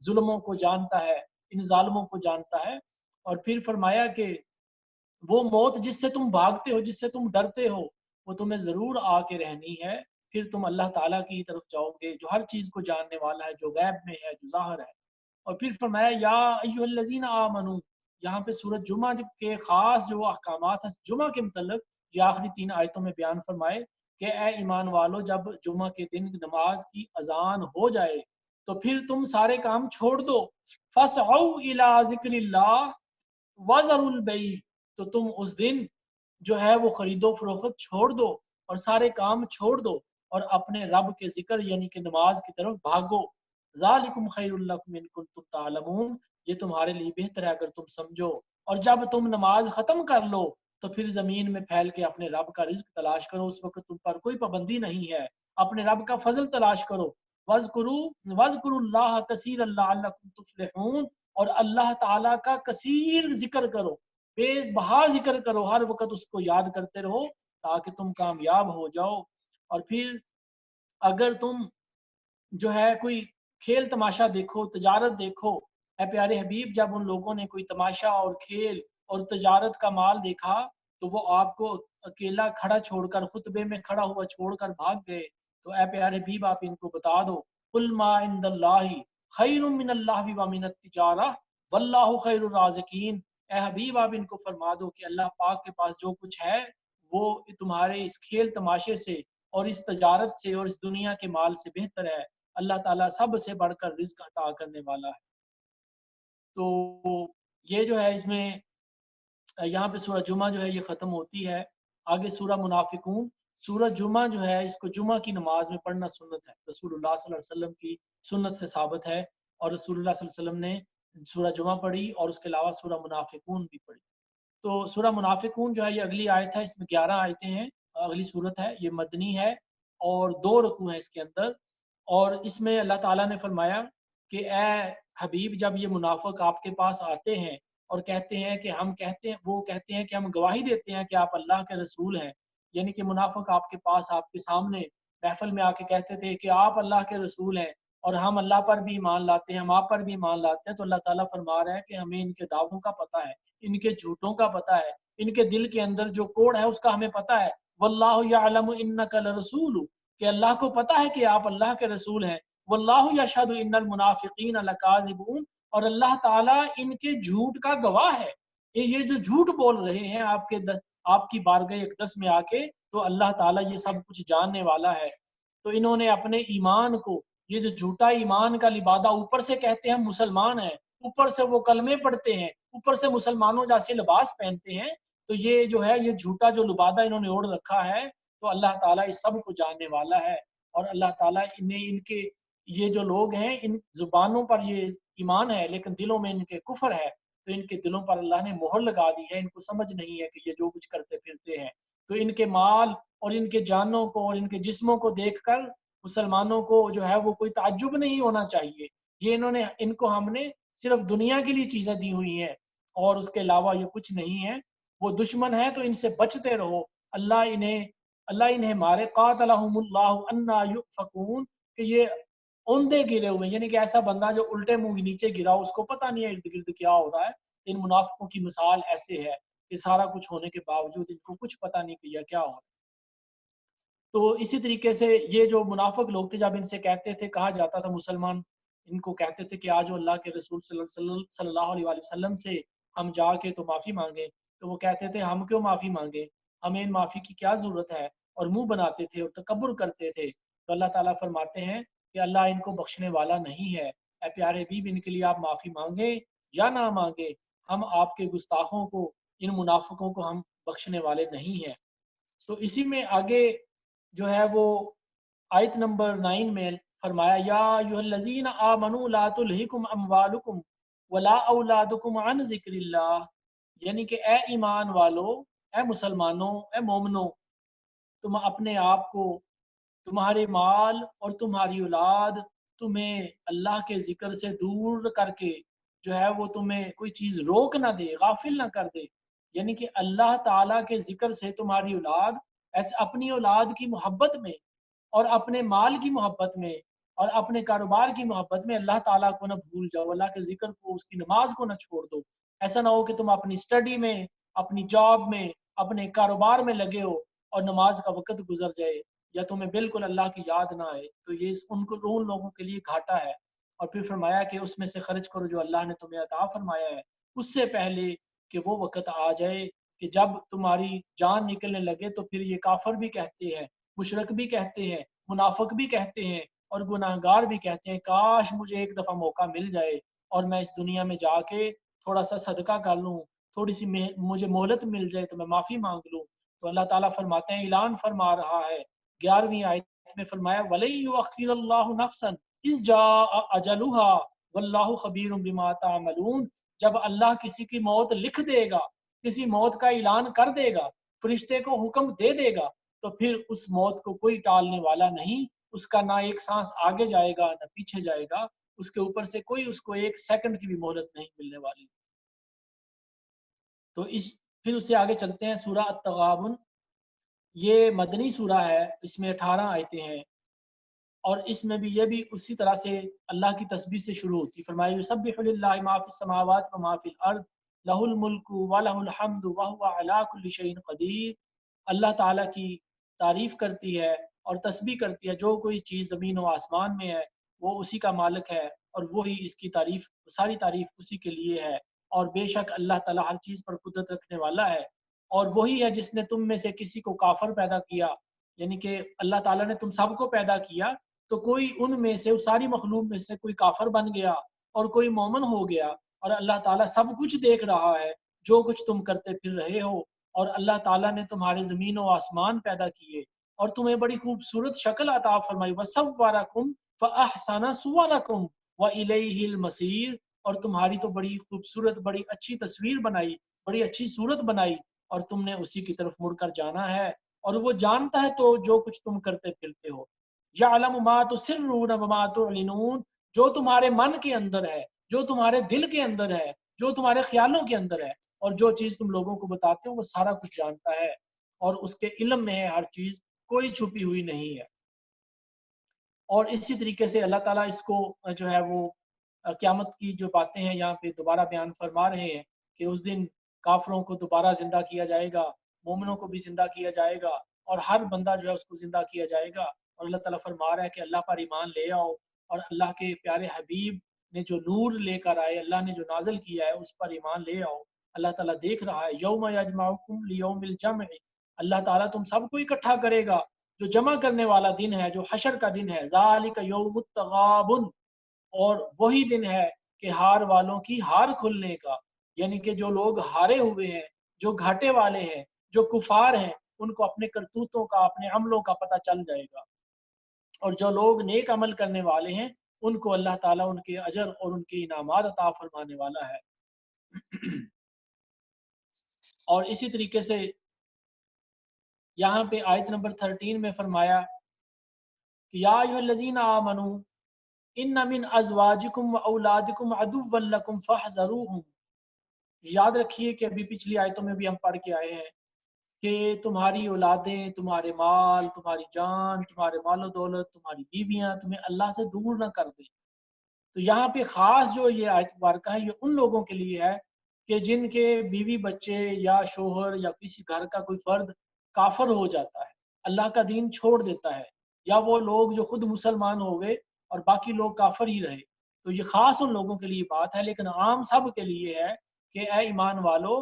ظلموں کو جانتا ہے، ان ظالموں کو جانتا ہے۔ اور پھر فرمایا کہ وہ موت جس سے تم بھاگتے ہو، جس سے تم ڈرتے ہو، وہ تمہیں ضرور آ کے رہنی ہے، پھر تم اللہ تعالیٰ کی طرف جاؤ گے جو ہر چیز کو جاننے والا ہے، جو غیب میں ہے، جو ظاہر ہے۔ اور پھر فرمایا یا ایھا الذین آمنوا، یہاں پہ سورۃ جمعہ کے خاص جو احکامات ہیں جمعہ کے متعلق یہ آخری 3 آیتوں میں بیان فرمائے کہ اے ایمان والو، جب جمعہ کے دن نماز کی اذان ہو جائے تو پھر تم سارے کام چھوڑ دو، فَاسْعَوْا إِلَىٰ ذِكْرِ اللَّهِ وَذَرُوا الْبَيْعَ، تو تم اس دن جو ہے وہ خرید و فروخت چھوڑ دو اور سارے کام چھوڑ دو اور اپنے رب کے ذکر یعنی کہ نماز کی طرف بھاگو، ذالکم خیر لکم ان کنتم تعلمون، یہ تمہارے لیے بہتر ہے اگر تم سمجھو۔ اور جب تم نماز ختم کر لو تو پھر زمین میں پھیل کے اپنے رب کا رزق تلاش کرو، اس وقت تم پر کوئی پابندی نہیں ہے، اپنے رب کا فضل تلاش کرو، وَاذْكُرُوا اللَّهَ كَثِيرًا لَعَلَّكُمْ تُفْلِحُونَ، اور اللہ تعالیٰ کا کثیر ذکر کرو، بے بہا ذکر کرو، ہر وقت اس کو یاد کرتے رہو تاکہ تم کامیاب ہو جاؤ۔ اور پھر اگر تم جو ہے کوئی کھیل تماشا دیکھو، تجارت دیکھو، اے پیارے حبیب جب ان لوگوں نے کوئی تماشا اور کھیل اور تجارت کا مال دیکھا تو وہ آپ کو اکیلا کھڑا چھوڑ کر، خطبے میں کھڑا ہوا چھوڑ کر بھاگ گئے، تو اے پیارے حبیب آپ ان کو بتا دو قل ما عند اللہ خیر من اللہ ومن التجارہ واللہ خیر الرازقین، اے حبیب آپ ان کو فرما دو کہ اللہ پاک کے پاس جو کچھ ہے وہ تمہارے اس کھیل تماشے سے اور اس تجارت سے اور اس دنیا کے مال سے بہتر ہے، اللہ تعالیٰ سب سے بڑھ کر رزق عطا کرنے والا ہے۔ تو یہ جو ہے اس میں یہاں پہ سورہ جمعہ جو ہے یہ ختم ہوتی ہے۔ آگے سورہ منافقون، سورہ جمعہ جو ہے اس کو جمعہ کی نماز میں پڑھنا سنت ہے، رسول اللہ صلی اللہ علیہ وسلم کی سنت سے ثابت ہے، اور رسول اللہ صلی اللہ علیہ وسلم نے سورہ جمعہ پڑھی اور اس کے علاوہ سورہ منافقون بھی پڑھی۔ تو سورہ منافقون جو ہے یہ اگلی آیت ہے، اس میں 11 آیتیں ہیں، اگلی صورت ہے، یہ مدنی ہے اور 2 رکوع ہیں اس کے اندر۔ اور اس میں اللہ تعالیٰ نے فرمایا کہ اے حبیب جب یہ منافق آپ کے پاس آتے ہیں اور کہتے ہیں کہ وہ کہتے ہیں کہ ہم گواہی دیتے ہیں کہ آپ اللہ کے رسول ہیں، یعنی کہ منافق آپ کے پاس آپ کے سامنے محفل میں آ کے کہتے تھے کہ آپ اللہ کے رسول ہیں اور ہم اللہ پر بھی ایمان لاتے ہیں، ہم آپ پر بھی ایمان لاتے ہیں، تو اللہ تعالیٰ فرما رہا ہے کہ ہمیں ان کے دعووں کا پتہ ہے، ان کے جھوٹوں کا پتہ ہے، ان کے دل کے اندر جو کوڑ ہے اس کا ہمیں پتہ ہے۔ واللہ یعلم انک لرسول، کہ اللہ کو پتہ ہے کہ آپ اللہ کے رسول ہیں۔ واللہ یشہد ان المنافقین لکاذبون، اور اللہ تعالیٰ ان کے جھوٹ کا گواہ ہے۔ یہ جو جھوٹ بول رہے ہیں آپ کی بارگاہ اقدس میں آ کے، تو اللہ تعالیٰ یہ سب کچھ جاننے والا ہے۔ تو انہوں نے اپنے ایمان کو، یہ جو جھوٹا ایمان کا لبادہ، اوپر سے کہتے ہیں مسلمان ہیں، اوپر سے وہ کلمے پڑھتے ہیں، اوپر سے مسلمانوں جیسے لباس پہنتے ہیں، تو یہ جو ہے یہ جھوٹا جو لبادہ انہوں نے اوڑھ رکھا ہے، تو اللہ تعالیٰ اس سب کو جاننے والا ہے۔ اور اللہ تعالیٰ ان کے یہ جو لوگ ہیں ان زبانوں پر یہ ایمان ہے لیکن دلوں میں ان کے کفر ہے، تو ان کے دلوں پر اللہ نے مہر لگا دی ہے، ان کو سمجھ نہیں ہے کہ یہ جو کچھ کرتے پھرتے ہیں۔ تو ان کے مال اور ان کے جانوں کو اور ان کے جسموں کو دیکھ کر مسلمانوں کو جو ہے وہ کوئی تعجب نہیں ہونا چاہیے۔ یہ ان کو ہم نے صرف دنیا کے لیے چیزیں دی ہوئی ہیں اور اس کے علاوہ یہ کچھ نہیں ہے۔ وہ دشمن ہے تو ان سے بچتے رہو، اللہ انہیں مارے، قاتلہم اللہ انا یؤفکون، کہ یہ اوندے گرے ہوئے، یعنی کہ ایسا بندہ جو الٹے منہ نیچے گرا، اس کو پتہ نہیں ہے ارد گرد کیا ہو رہا ہے۔ ان منافقوں کی مثال ایسے ہے کہ سارا کچھ ہونے کے باوجود ان کو کچھ پتہ نہیں کہ کیا ہو رہا ہے۔ تو اسی طریقے سے یہ جو منافق لوگ تھے، جب ان سے کہتے تھے، کہا جاتا تھا مسلمان ان کو کہتے تھے کہ آج اللہ کے رسول صلی اللہ علیہ وسلم سے ہم جا کے تو معافی مانگے، تو وہ کہتے تھے ہم کیوں معافی مانگے، ہمیں ان معافی کی کیا ضرورت ہے، اور منہ بناتے تھے اور تکبر کرتے تھے۔ تو اللہ تعالیٰ فرماتے ہیں کہ اللہ ان کو بخشنے والا نہیں ہے، اے پیارے حبیب ان کے لیے آپ معافی مانگیں یا نہ مانگیں، ہم آپ کے گستاخوں کو، ان منافقوں کو ہم بخشنے والے نہیں ہیں۔ تو اسی میں آگے جو ہے وہ آیت نمبر 9 میں فرمایا، یا ایھا الذین آمنوا لا تلہکم اموالکم ولا اولادکم عن ذکر اللہ، یعنی کہ اے ایمان والو، اے مسلمانوں، اے مومنوں، تم اپنے آپ کو، تمہارے مال اور تمہاری اولاد تمہیں اللہ کے ذکر سے دور کر کے جو ہے وہ تمہیں کوئی چیز روک نہ دے، غافل نہ کر دے، یعنی کہ اللہ تعالیٰ کے ذکر سے تمہاری اولاد، ایسے اپنی اولاد کی محبت میں اور اپنے مال کی محبت میں اور اپنے کاروبار کی محبت میں اللہ تعالیٰ کو نہ بھول جاؤ، اللہ کے ذکر کو، اس کی نماز کو نہ چھوڑ دو۔ ایسا نہ ہو کہ تم اپنی اسٹڈی میں، اپنی جاب میں، اپنے کاروبار میں لگے ہو اور نماز کا وقت گزر جائے یا تمہیں بالکل اللہ کی یاد نہ آئے، تو یہ ان لوگوں کے لیے گھاٹا ہے۔ اور پھر فرمایا کہ اس میں سے خرچ کرو جو اللہ نے تمہیں عطا فرمایا ہے، اس سے پہلے کہ وہ وقت آ جائے کہ جب تمہاری جان نکلنے لگے، تو پھر یہ کافر بھی کہتے ہیں، مشرک بھی کہتے ہیں، منافق بھی کہتے ہیں اور گناہگار بھی کہتے ہیں، کاش مجھے ایک دفعہ موقع مل جائے اور میں اس دنیا میں جا کے تھوڑا سا صدقہ کر لوں، تھوڑی سی مجھے مہلت مل جائے تو میں معافی مانگ لوں۔ تو اللہ تعالیٰ فرماتے ہیں، اعلان فرما رہا ہے 11ویں آیت میں فرمایا، وَلَن يُؤَخِّرَ اللَّهُ نَفْسًا إِذْ جَاءَ أَجَلُهَا وَاللَّهُ خَبِيرٌ بِمَا تَعْمَلُونَ، جب اللہ کسی کی موت لکھ دے گا، کسی موت کا اعلان کر دے گا، فرشتے کو حکم دے دے گا، تو پھر اس موت کو کوئی ٹالنے والا نہیں، اس کا نہ ایک سانس آگے جائے گا نہ پیچھے جائے گا، اس کے اوپر سے کوئی اس کو ایک سیکنڈ کی بھی مہلت نہیں ملنے والی۔ تو پھر اس سے آگے چلتے ہیں، سورہ التغابن، یہ مدنی سورہ ہے، اس میں 18 آیتیں ہیں، اور اس میں بھی یہ بھی اسی طرح سے اللہ کی تسبیح سے شروع ہوتی۔ فرمایا، یسبح للہ ما فی السماوات و ما فی الارض لہ الملک و لہ الحمد وہو علی کل شیء قدیر، اللہ تعالیٰ کی تعریف کرتی ہے اور تسبیح کرتی ہے، جو کوئی چیز زمین و آسمان میں ہے وہ اسی کا مالک ہے، اور وہی اس کی تعریف، ساری تعریف اسی کے لیے ہے۔ اور بے شک اللہ تعالیٰ ہر چیز پر قدرت رکھنے والا ہے، اور وہی ہے جس نے تم میں سے کسی کو کافر پیدا کیا، یعنی کہ اللہ تعالیٰ نے تم سب کو پیدا کیا، تو کوئی ان میں سے، ساری مخلوق میں سے کوئی کافر بن گیا اور کوئی مومن ہو گیا، اور اللہ تعالیٰ سب کچھ دیکھ رہا ہے جو کچھ تم کرتے پھر رہے ہو۔ اور اللہ تعالیٰ نے تمہارے زمین و آسمان پیدا کیے اور تمہیں بڑی خوبصورت شکل عطا فرمائی، وَصَوَّرَكُمْ فَأَحْسَنَ صُوَرَكُمْ وَإِلَيْهِ الْمَصِيرُ، اور تمہاری تو بڑی خوبصورت، بڑی اچھی تصویر بنائی، بڑی اچھی صورت بنائی، اور تم نے اسی کی طرف مڑ کر جانا ہے، اور وہ جانتا ہے تو جو کچھ تم کرتے پھرتے ہو۔ یعلم ما تسرون وما تعلنون، جو تمہارے من کے اندر ہے، جو تمہارے دل کے اندر ہے، جو تمہارے خیالوں کے اندر ہے، اور جو چیز تم لوگوں کو بتاتے ہو وہ سارا کچھ جانتا ہے، اور اس کے علم میں ہے ہر چیز، کوئی چھپی ہوئی نہیں ہے۔ اور اسی طریقے سے اللہ تعالیٰ اس کو جو ہے وہ قیامت کی جو باتیں ہیں یہاں پہ دوبارہ بیان فرما رہے ہیں کہ اس دن کافروں کو دوبارہ زندہ کیا جائے گا، مومنوں کو بھی زندہ کیا جائے گا، اور ہر بندہ جو ہے اس کو زندہ کیا جائے گا۔ اور اللہ تعالیٰ فرما رہا ہے کہ اللہ پر ایمان لے آؤ، اور اللہ کے پیارے حبیب نے جو نور لے کر آئے، اللہ نے جو نازل کیا ہے اس پر ایمان لے آؤ۔ اللہ تعالیٰ دیکھ رہا ہے، یوم یجمعکم لیوم الجمع، اللہ تعالیٰ تم سب کو اکٹھا کرے گا جو جمع کرنے والا دن ہے، جو حشر کا دن ہے، ذالک یوم التغابن، اور وہی دن ہے کہ ہار والوں کی ہار کھلنے کا، یعنی کہ جو لوگ ہارے ہوئے ہیں، جو گھاٹے والے ہیں، جو کفار ہیں، ان کو اپنے کرتوتوں کا، اپنے عملوں کا پتہ چل جائے گا، اور جو لوگ نیک عمل کرنے والے ہیں ان کو اللہ تعالیٰ ان کے اجر اور ان کے انعامات عطا فرمانے والا ہے۔ اور اسی طریقے سے یہاں پہ آیت نمبر 13 میں فرمایا کہ یا ایھا الذین آمنوا ان من ازواجکم و اولادکم عدوا لکم فاحذروہم، یاد رکھیے کہ ابھی پچھلی آیتوں میں بھی ہم پڑھ کے آئے ہیں کہ تمہاری اولادیں، تمہارے مال، تمہاری جان، تمہارے مال و دولت، تمہاری بیویاں تمہیں اللہ سے دور نہ کر دیں۔ تو یہاں پہ خاص جو یہ آیت مبارکہ ہے یہ ان لوگوں کے لیے ہے کہ جن کے بیوی بچے یا شوہر یا کسی گھر کا کوئی فرد کافر ہو جاتا ہے، اللہ کا دین چھوڑ دیتا ہے، یا وہ لوگ جو خود مسلمان ہو گئے اور باقی لوگ کافر ہی رہے، تو یہ خاص ان لوگوں کے لیے بات ہے۔ لیکن عام سب کے لیے ہے کہ اے ایمان والو،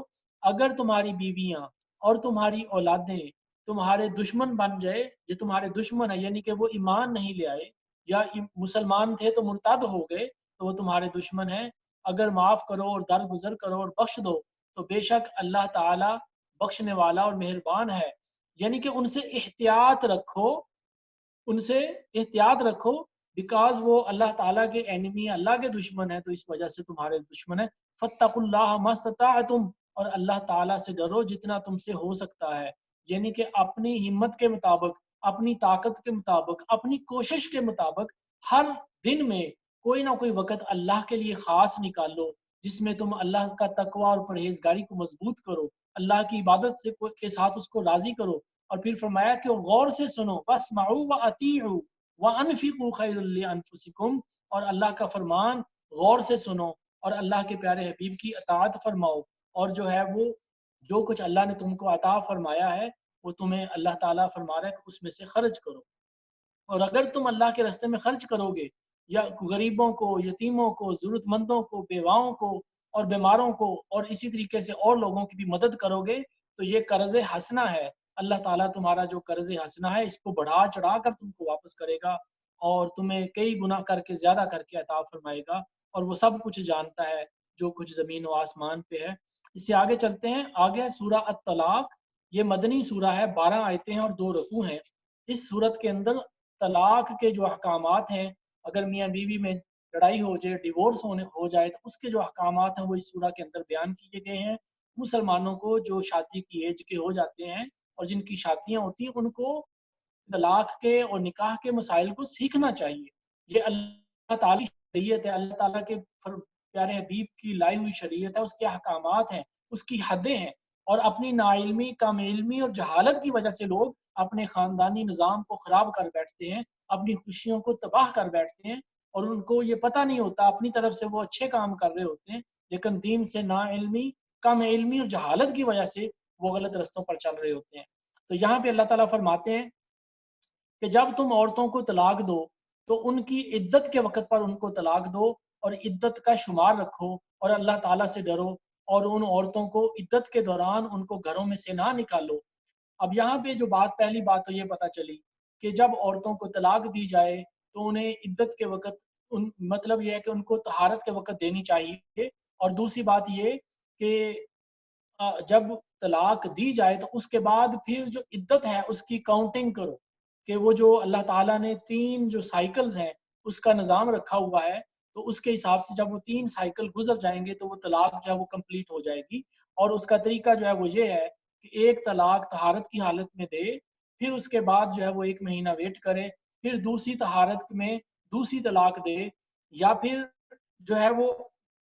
اگر تمہاری بیویاں اور تمہاری اولادیں تمہارے دشمن بن جائے، یہ تمہارے دشمن ہے یعنی کہ وہ ایمان نہیں لے آئے یا مسلمان تھے تو مرتد ہو گئے، تو وہ تمہارے دشمن ہیں، اگر معاف کرو اور درگزر کرو اور بخش دو تو بے شک اللہ تعالیٰ بخشنے والا اور مہربان ہے۔ یعنی کہ ان سے احتیاط رکھو، ان سے احتیاط رکھو، بیکاز وہ اللہ تعالیٰ کے اینیمی، اللہ کے دشمن ہیں، تو اس وجہ سے تمہارے دشمن ہیں۔ فاتقوا اللہ ما استطعتم، اور اللہ تعالیٰ سے ڈرو جتنا تم سے ہو سکتا ہے، یعنی کہ اپنی ہمت کے مطابق، اپنی طاقت کے مطابق، اپنی کوشش کے مطابق ہر دن میں کوئی نہ کوئی وقت اللہ کے لیے خاص نکال لو جس میں تم اللہ کا تقوی اور پرہیزگاری کو مضبوط کرو، اللہ کی عبادت سے کے ساتھ اس کو راضی کرو۔ اور پھر فرمایا کہ غور سے سنو، واسمعوا واطیعوا وانفقوا خیر لانفسکم، اور اللہ کا فرمان غور سے سنو اور اللہ کے پیارے حبیب کی اطاعت فرماؤ، اور جو ہے وہ جو کچھ اللہ نے تم کو عطا فرمایا ہے وہ تمہیں اللہ تعالیٰ فرما رہا ہے کہ اس میں سے خرچ کرو۔ اور اگر تم اللہ کے راستے میں خرچ کرو گے، یا غریبوں کو، یتیموں کو، ضرورت مندوں کو، بیواؤں کو اور بیماروں کو، اور اسی طریقے سے اور لوگوں کی بھی مدد کرو گے، تو یہ قرض حسنہ ہے۔ اللہ تعالیٰ تمہارا جو قرض حسنہ ہے اس کو بڑھا چڑھا کر تم کو واپس کرے گا، اور تمہیں کئی گنا کر کے، زیادہ کر کے عطا فرمائے گا، اور وہ سب کچھ جانتا ہے جو کچھ زمین و آسمان پہ ہے۔ اس سے آگے چلتے ہیں، آگے سورہ الطلاق، یہ مدنی سورہ ہے، 12 آیتیں ہیں اور 2 رکوع ہیں۔ اس صورت کے اندر طلاق کے جو احکامات ہیں، اگر میاں بیوی میں لڑائی ہو جائے، ڈیورس ہو جائے، تو اس کے جو احکامات ہیں وہ اس سورہ کے اندر بیان کیے گئے ہیں۔ مسلمانوں کو جو شادی کی ایج کے ہو جاتے ہیں اور جن کی شادیاں ہوتی ہیں، ان کو طلاق کے اور نکاح کے مسائل کو سیکھنا چاہیے۔ یہ اللہ تعالی شریعت ہے، اللہ تعالیٰ کے پیارے حبیب کی لائی ہوئی شریعت ہے، اس کے احکامات ہیں، اس کی حدیں ہیں، اور اپنی ناعلمی، کم علمی اور جہالت کی وجہ سے لوگ اپنے خاندانی نظام کو خراب کر بیٹھتے ہیں، اپنی خوشیوں کو تباہ کر بیٹھتے ہیں، اور ان کو یہ پتہ نہیں ہوتا، اپنی طرف سے وہ اچھے کام کر رہے ہوتے ہیں لیکن دین سے ناعلمی، کم علمی اور جہالت کی وجہ سے وہ غلط رستوں پر چل رہے ہوتے ہیں۔ تو یہاں پہ اللہ تعالیٰ فرماتے ہیں کہ جب تم عورتوں کو طلاق دو تو ان کی عدت کے وقت پر ان کو طلاق دو، اور عدت کا شمار رکھو اور اللہ تعالیٰ سے ڈرو اور ان عورتوں کو عدت کے دوران ان کو گھروں میں سے نہ نکالو۔ اب یہاں پہ جو پہلی بات تو یہ پتہ چلی کہ جب عورتوں کو طلاق دی جائے تو انہیں عدت کے وقت مطلب یہ ہے کہ ان کو طہارت کے وقت دینی چاہیے، اور دوسری بات یہ کہ جب طلاق دی جائے تو اس کے بعد پھر جو عدت ہے اس کی کاؤنٹنگ کرو، کہ وہ جو اللہ تعالیٰ نے 3 جو سائیکلز ہیں اس کا نظام رکھا ہوا ہے، تو اس کے حساب سے جب وہ 3 سائیکل گزر جائیں گے تو وہ طلاق جو ہے وہ کمپلیٹ ہو جائے گی۔ اور اس کا طریقہ جو ہے وہ یہ ہے کہ ایک طلاق طہارت کی حالت میں دے، پھر اس کے بعد جو ہے وہ 1 مہینہ ویٹ کرے، پھر دوسری طہارت میں دوسری طلاق دے، یا پھر جو ہے وہ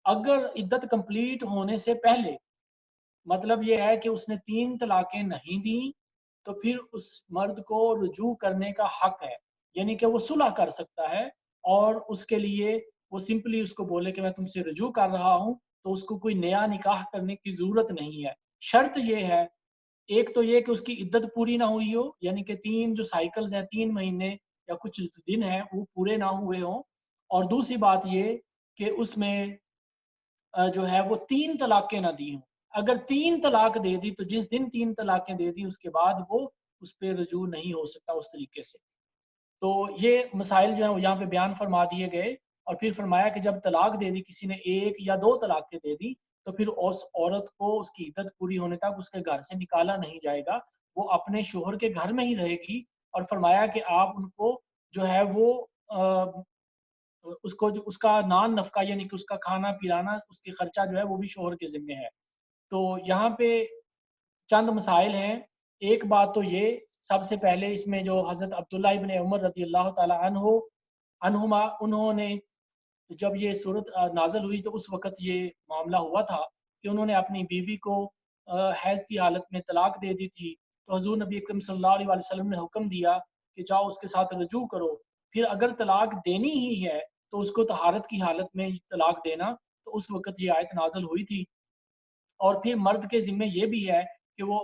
اگر عدت کمپلیٹ ہونے سے پہلے مطلب یہ ہے کہ اس نے 3 طلاقیں نہیں دیں تو پھر اس مرد کو رجوع کرنے کا حق ہے، یعنی کہ وہ صلح کر سکتا ہے، اور اس کے لیے وہ سمپلی اس کو بولے کہ میں تم سے رجوع کر رہا ہوں، تو اس کو کوئی نیا نکاح کرنے کی ضرورت نہیں ہے۔ شرط یہ ہے، ایک تو یہ کہ اس کی عدت پوری نہ ہوئی ہو، یعنی کہ 3 جو سائیکلز ہیں 3 مہینے یا کچھ دن ہیں وہ پورے نہ ہوئے ہوں، اور دوسری بات یہ کہ اس میں جو ہے وہ 3 طلاقیں نہ دی ہوں۔ اگر 3 طلاق دے دی تو جس دن 3 طلاقیں دے دی اس کے بعد وہ اس پہ رجوع نہیں ہو سکتا اس طریقے سے۔ تو یہ مسائل جو ہیں وہ یہاں پہ بیان فرما دیے گئے، اور پھر فرمایا کہ جب طلاق دے دی کسی نے 1 یا 2 طلاقیں دے دی تو پھر اس عورت کو اس کی عدت پوری ہونے تک اس کے گھر سے نکالا نہیں جائے گا، وہ اپنے شوہر کے گھر میں ہی رہے گی، اور فرمایا کہ آپ ان کو جو ہے وہ اس کو جو اس کا نان نفقہ یعنی کہ اس کا کھانا پلانا اس کی خرچہ جو ہے وہ بھی شوہر کے ذمے ہے۔ تو یہاں پہ چند مسائل ہیں۔ ایک بات تو یہ سب سے پہلے اس میں جو حضرت عبداللہ ابن عمر رضی اللہ تعالی عنہما انہوں نے جب یہ صورت نازل ہوئی تو اس وقت یہ معاملہ ہوا تھا کہ انہوں نے اپنی بیوی کو حیض کی حالت میں طلاق دے دی تھی، تو حضور نبی اکرم صلی اللہ علیہ وسلم نے حکم دیا کہ جاؤ اس کے ساتھ رجوع کرو، پھر اگر طلاق دینی ہی ہے تو اس کو طہارت کی حالت میں طلاق دینا، تو اس وقت یہ آیت نازل ہوئی تھی۔ اور پھر مرد کے ذمے یہ بھی ہے کہ وہ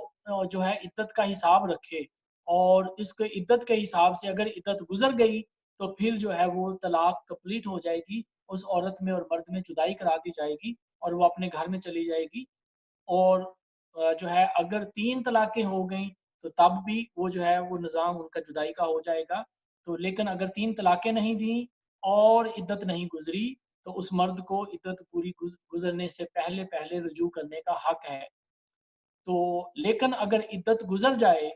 جو ہے عدت کا حساب رکھے، اور اس کو عدت کے حساب سے اگر عدت گزر گئی تو پھر جو ہے وہ طلاق کمپلیٹ ہو جائے گی، اس عورت میں اور مرد میں جدائی کرا دی جائے گی اور وہ اپنے گھر میں چلی جائے گی۔ اور جو ہے اگر 3 طلاقیں ہو گئیں تو تب بھی وہ جو ہے وہ نظام ان کا جدائی کا ہو جائے گا۔ تو لیکن اگر 3 طلاقیں نہیں دیں اور عدت نہیں گزری تو اس مرد کو عدت پوری گزرنے سے پہلے پہلے رجوع کرنے کا حق ہے۔ تو لیکن اگر عدت گزر جائے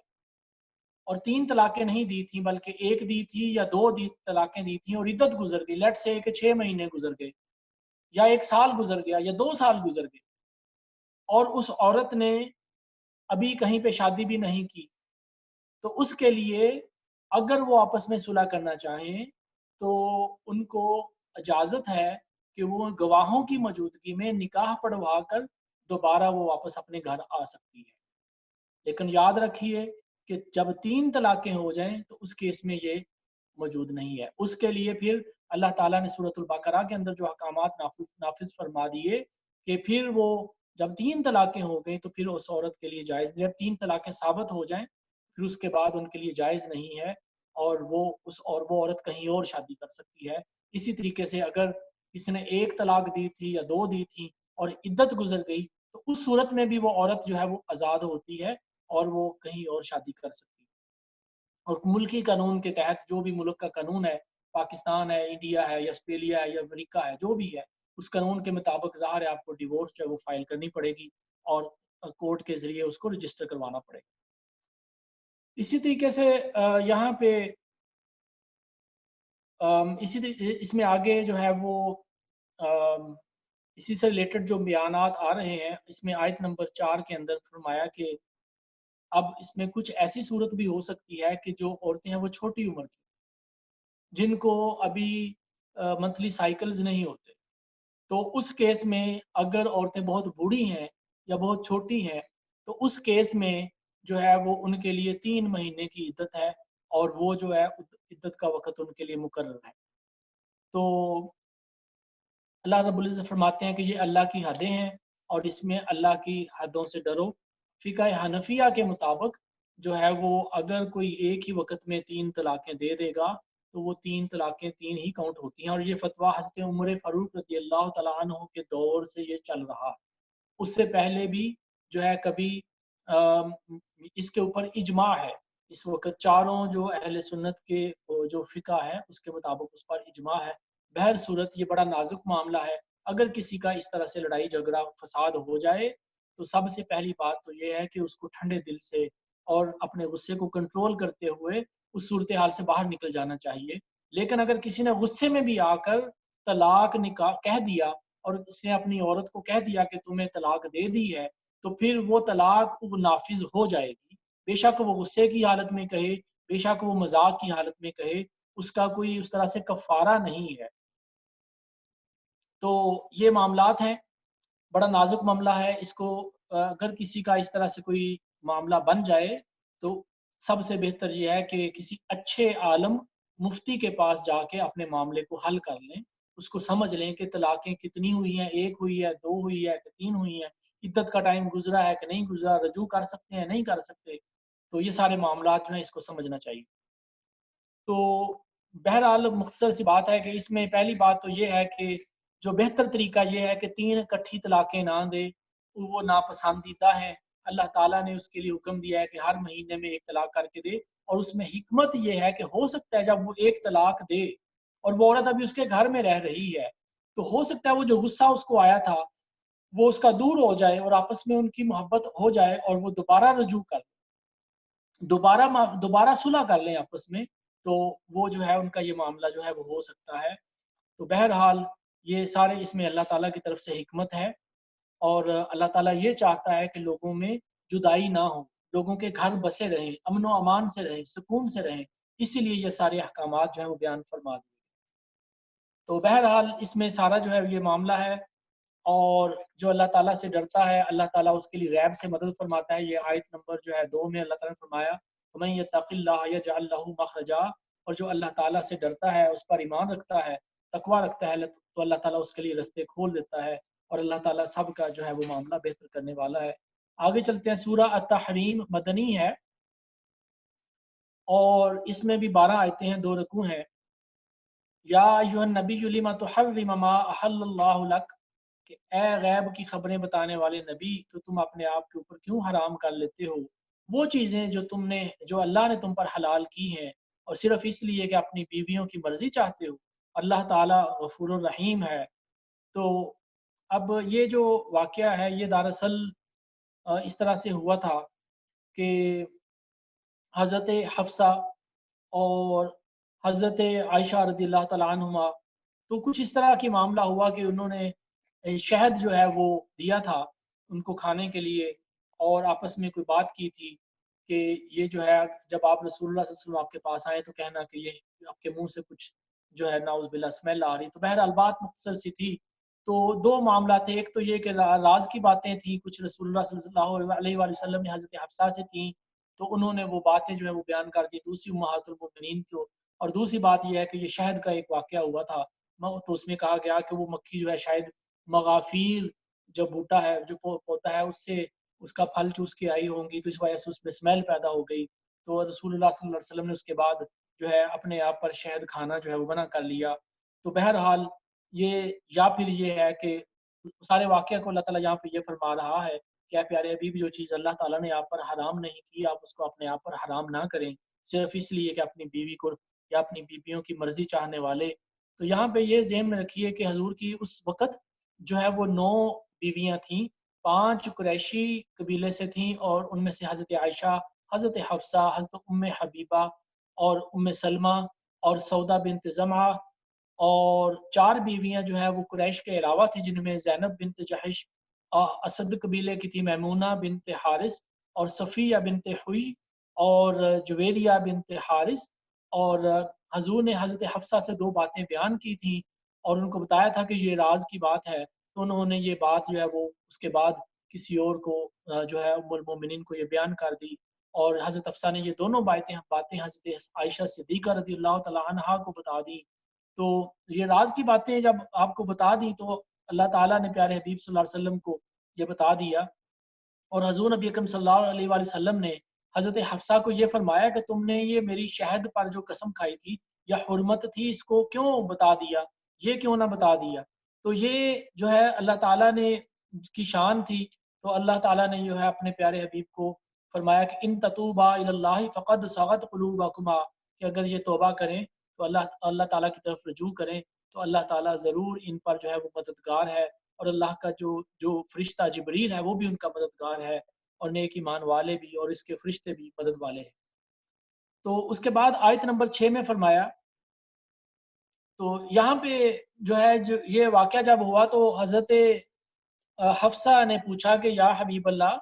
اور 3 طلاقیں نہیں دی تھیں بلکہ 1 دی تھی یا 2 طلاقیں دی تھیں اور عدت گزر گئی، لیٹ سے کہ 6 مہینے گزر گئے یا 1 سال گزر گیا یا 2 سال گزر گئے، اور اس عورت نے ابھی کہیں پہ شادی بھی نہیں کی، تو اس کے لیے اگر وہ آپس میں صلح کرنا چاہیں تو ان کو اجازت ہے کہ وہ گواہوں کی موجودگی میں نکاح پڑھوا کر دوبارہ وہ واپس اپنے گھر آ سکتی ہے۔ لیکن یاد رکھیے کہ جب 3 طلاقیں ہو جائیں تو اس کیس میں یہ موجود نہیں ہے۔ اس کے لیے پھر اللہ تعالیٰ نے سورۃ البقرہ کے اندر جو احکامات نافذ فرما دیے کہ پھر وہ جب 3 طلاقیں ہو گئیں تو پھر اس عورت کے لیے جائز نہیں، جب 3 طلاقیں ثابت ہو جائیں پھر اس کے بعد ان کے لیے جائز نہیں ہے، اور وہ عورت کہیں اور شادی کر سکتی ہے۔ اسی طریقے سے اگر کسی نے 1 طلاق دی تھی یا 2 دی تھی اور عدت گزر گئی تو اس صورت میں بھی وہ عورت جو ہے وہ آزاد ہوتی ہے اور وہ کہیں اور شادی کر سکتی ہے۔ اور ملکی قانون کے تحت جو بھی ملک کا قانون ہے، پاکستان ہے، انڈیا ہے یا آسٹریلیا ہے یا امریکہ ہے، جو بھی ہے، اس قانون کے مطابق ظاہر ہے آپ کو ڈیورس جو ہے وہ فائل کرنی پڑے گی اور کورٹ کے ذریعے اس کو رجسٹر کروانا پڑے گا۔ اسی طریقے سے یہاں پہ اس میں آگے جو ہے وہ اسی سے ریلیٹڈ جو بیانات آ رہے ہیں، اس میں آیت نمبر 4 کے اندر فرمایا کہ اب اس میں کچھ ایسی صورت بھی ہو سکتی ہے کہ جو عورتیں ہیں وہ چھوٹی عمر کی، جن کو ابھی منتھلی سائیکلز نہیں ہوتے، تو اس کیس میں اگر عورتیں بہت بوڑھی ہیں یا بہت چھوٹی ہیں تو اس کیس میں جو ہے وہ ان کے لیے 3 مہینے کی عدت ہے، اور وہ جو ہے عدت کا وقت ان کے لیے مقرر ہے۔ تو اللہ رب العزت فرماتے ہیں کہ یہ اللہ کی حدیں ہیں اور اس میں اللہ کی حدوں سے ڈرو۔ فقہ حنفیہ کے مطابق جو ہے وہ اگر کوئی ایک ہی وقت میں 3 طلاقیں دے دے گا تو وہ 3 طلاقیں 3 ہی کاؤنٹ ہوتی ہیں، اور یہ فتویٰ حضرت عمر فاروق رضی اللہ تعالیٰ عنہ کے دور سے یہ چل رہا ہے۔ اس سے پہلے بھی جو ہے کبھی اس کے اوپر اجماع ہے، اس وقت چاروں جو اہل سنت کے جو فقہ ہے اس کے مطابق اس پر اجماع ہے۔ بہر صورت یہ بڑا نازک معاملہ ہے، اگر کسی کا اس طرح سے لڑائی جھگڑا فساد ہو جائے تو سب سے پہلی بات تو یہ ہے کہ اس کو ٹھنڈے دل سے اور اپنے غصے کو کنٹرول کرتے ہوئے اس صورتحال سے باہر نکل جانا چاہیے۔ لیکن اگر کسی نے غصے میں بھی آ کر طلاق نکاح کہہ دیا اور اس نے اپنی عورت کو کہہ دیا کہ تمہیں طلاق دے دی ہے، تو پھر وہ طلاق وہ نافذ ہو جائے گی، بے شک وہ غصے کی حالت میں کہے، بے شک وہ مذاق کی حالت میں کہے، اس کا کوئی اس طرح سے کفارہ نہیں ہے۔ تو یہ معاملات ہیں، بڑا نازک معاملہ ہے، اس کو اگر کسی کا اس طرح سے کوئی معاملہ بن جائے تو سب سے بہتر یہ ہے کہ کسی اچھے عالم مفتی کے پاس جا کے اپنے معاملے کو حل کر لیں، اس کو سمجھ لیں کہ طلاقیں کتنی ہوئی ہیں، 1 ہوئی ہے، 2 ہوئی ہے کہ 3 ہوئی ہیں، عدت کا ٹائم گزرا ہے کہ نہیں گزرا، رجوع کر سکتے ہیں نہیں کر سکتے، تو یہ سارے معاملات جو ہیں اس کو سمجھنا چاہیے۔ تو بہرحال مختصر سی بات ہے کہ اس میں پہلی بات تو یہ ہے کہ جو بہتر طریقہ یہ ہے کہ 3 اکٹھی طلاقیں نہ دے، وہ ناپسندیدہ ہیں۔ اللہ تعالیٰ نے اس کے لیے حکم دیا ہے کہ ہر مہینے میں 1 طلاق کر کے دے، اور اس میں حکمت یہ ہے کہ ہو سکتا ہے جب وہ 1 طلاق دے اور وہ عورت ابھی اس کے گھر میں رہ رہی ہے تو ہو سکتا ہے وہ جو غصہ اس کو آیا تھا وہ اس کا دور ہو جائے اور آپس میں ان کی محبت ہو جائے اور وہ دوبارہ رجوع کر دوبارہ صلح کر لیں آپس میں، تو وہ جو ہے ان کا یہ معاملہ جو ہے وہ ہو سکتا ہے۔ تو بہرحال یہ سارے اس میں اللہ تعالیٰ کی طرف سے حکمت ہے، اور اللہ تعالیٰ یہ چاہتا ہے کہ لوگوں میں جدائی نہ ہو، لوگوں کے گھر بسے رہیں، امن و امان سے رہیں، سکون سے رہیں، اسی لیے یہ سارے احکامات جو ہیں وہ بیان فرما دیے۔ تو بہرحال اس میں سارا جو ہے یہ معاملہ ہے، اور جو اللہ تعالیٰ سے ڈرتا ہے اللہ تعالیٰ اس کے لیے غیب سے مدد فرماتا ہے۔ یہ آیت نمبر جو ہے 2 میں اللہ تعالیٰ نے فرمایا وَمَن يَتَّقِ اللَّهَ يَجْعَل لَّهُ مَخْرَجًا، اور جو اللہ تعالیٰ سے ڈرتا ہے، اس پر ایمان رکھتا ہے، تقویٰ رکھتا ہے، تو اللہ تعالیٰ اس کے لیے رستے کھول دیتا ہے، اور اللہ تعالیٰ سب کا جو ہے وہ معاملہ بہتر کرنے والا ہے۔ آگے چلتے ہیں، سورہ التحریم مدنی ہے اور اس میں بھی 12 آیتیں ہیں، 2 رکوع ہیں۔ یا ایھا النبی لما تحرم ما احل اللہ لک، کہ اے غیب کی خبریں بتانے والے نبی، تو تم اپنے آپ کے اوپر کیوں حرام کر لیتے ہو وہ چیزیں جو اللہ نے تم پر حلال کی ہیں، اور صرف اس لیے کہ اپنی بیویوں کی مرضی چاہتے ہو۔ اللہ تعالیٰ غفور الرحیم ہے۔ تو اب یہ جو واقعہ ہے یہ دراصل اس طرح سے ہوا تھا کہ حضرت حفصہ اور حضرت عائشہ رضی اللہ تعالیٰ عنہما، تو کچھ اس طرح کی معاملہ ہوا کہ انہوں نے شہد جو ہے وہ دیا تھا ان کو کھانے کے لیے، اور آپس میں کوئی بات کی تھی کہ یہ جو ہے جب آپ رسول اللہ صلی اللہ علیہ وسلم آپ کے پاس آئے تو کہنا کہ یہ آپ کے منہ سے کچھ جو ہے نعوذ باللہ اسمیل آ رہی۔ تو بہرحال بات مختصر سی تھی۔ تو 2 معاملہ تھے، ایک تو یہ کہ راز کی باتیں تھیں، کچھ رسول اللہ صلی اللہ علیہ وآلہ وسلم نے حضرت حفصہ سے کی تو انہوں نے وہ باتیں جو ہے وہ بیان کر دی دوسری امہات المؤمنین کو، اور دوسری بات یہ ہے کہ یہ شہد کا ایک واقعہ ہوا تھا، تو اس میں کہا گیا کہ وہ مکھی جو ہے شاید مغافیر جو بوٹا ہے جو پوتا ہے اس سے اس کا پھل چوس کے آئی ہوں گی، تو اس وجہ سے اس میں اسمیل پیدا ہو گئی، تو رسول اللہ صلی اللہ علیہ وسلم نے اس کے بعد جو ہے اپنے آپ پر شہد کھانا جو ہے وہ منع کر لیا۔ تو بہرحال یہ یا پھر یہ ہے کہ سارے واقعہ کو اللہ تعالیٰ یہاں پہ یہ فرما رہا ہے کہ اے پیارے حبیب، جو چیز اللہ تعالیٰ نے آپ پر حرام نہیں کی آپ اس کو اپنے آپ پر حرام نہ کریں، صرف اس لیے کہ اپنی بیوی کو یا اپنی بیویوں کی مرضی چاہنے والے۔ تو یہاں پہ یہ ذہن میں رکھیے کہ حضور کی اس وقت جو ہے وہ 9 بیویاں تھیں، 5 قریشی قبیلے سے تھیں، اور ان میں سے حضرت عائشہ، حضرت حفصہ، حضرت ام حبیبہ اور ام سلمہ اور سودا بنت زمعہ، اور 4 بیویاں جو ہے وہ قریش کے علاوہ تھی جن میں زینب بنت جحش اسد قبیلے کی تھی، میمونہ بنت حارث اور صفیہ بنت حوی اور جویریہ بنت حارث، اور حضور نے حضرت حفصہ سے 2 باتیں بیان کی تھیں اور ان کو بتایا تھا کہ یہ راز کی بات ہے، تو انہوں نے یہ بات جو ہے وہ اس کے بعد کسی اور کو جو ہے ام المومنین کو یہ بیان کر دی، اور حضرت حفصہ نے یہ دونوں باتیں حضرت عائشہ صدیقہ رضی اللہ تعالیٰ عنہا کو بتا دی۔ تو یہ راز کی باتیں جب آپ کو بتا دی تو اللہ تعالیٰ نے پیارے حبیب صلی اللہ علیہ وسلم کو یہ بتا دیا، اور حضور نبی اکرم صلی اللہ علیہ وآلہ وسلم نے حضرت حفصہ کو یہ فرمایا کہ تم نے یہ میری شہد پر جو قسم کھائی تھی یا حرمت تھی اس کو کیوں بتا دیا، یہ کیوں نہ بتا دیا؟ تو یہ جو ہے اللہ تعالیٰ نے کی شان تھی، تو اللہ تعالیٰ نے جو ہے اپنے پیارے حبیب کو فرمایا کہ ان تتوبا الی اللہ فقد صغت قلوبکما، کہ اگر یہ توبہ کریں تو اللہ تعالیٰ کی طرف رجوع کریں تو اللہ تعالیٰ ضرور ان پر جو ہے وہ مددگار ہے، اور اللہ کا جو فرشتہ جبریل ہے وہ بھی ان کا مددگار ہے، اور نیک ایمان والے بھی اور اس کے فرشتے بھی مدد والے ہیں۔ تو اس کے بعد آیت نمبر 6 میں فرمایا، تو یہاں پہ جو ہے جو یہ واقعہ جب ہوا تو حضرت حفصہ نے پوچھا کہ یا حبیب اللہ،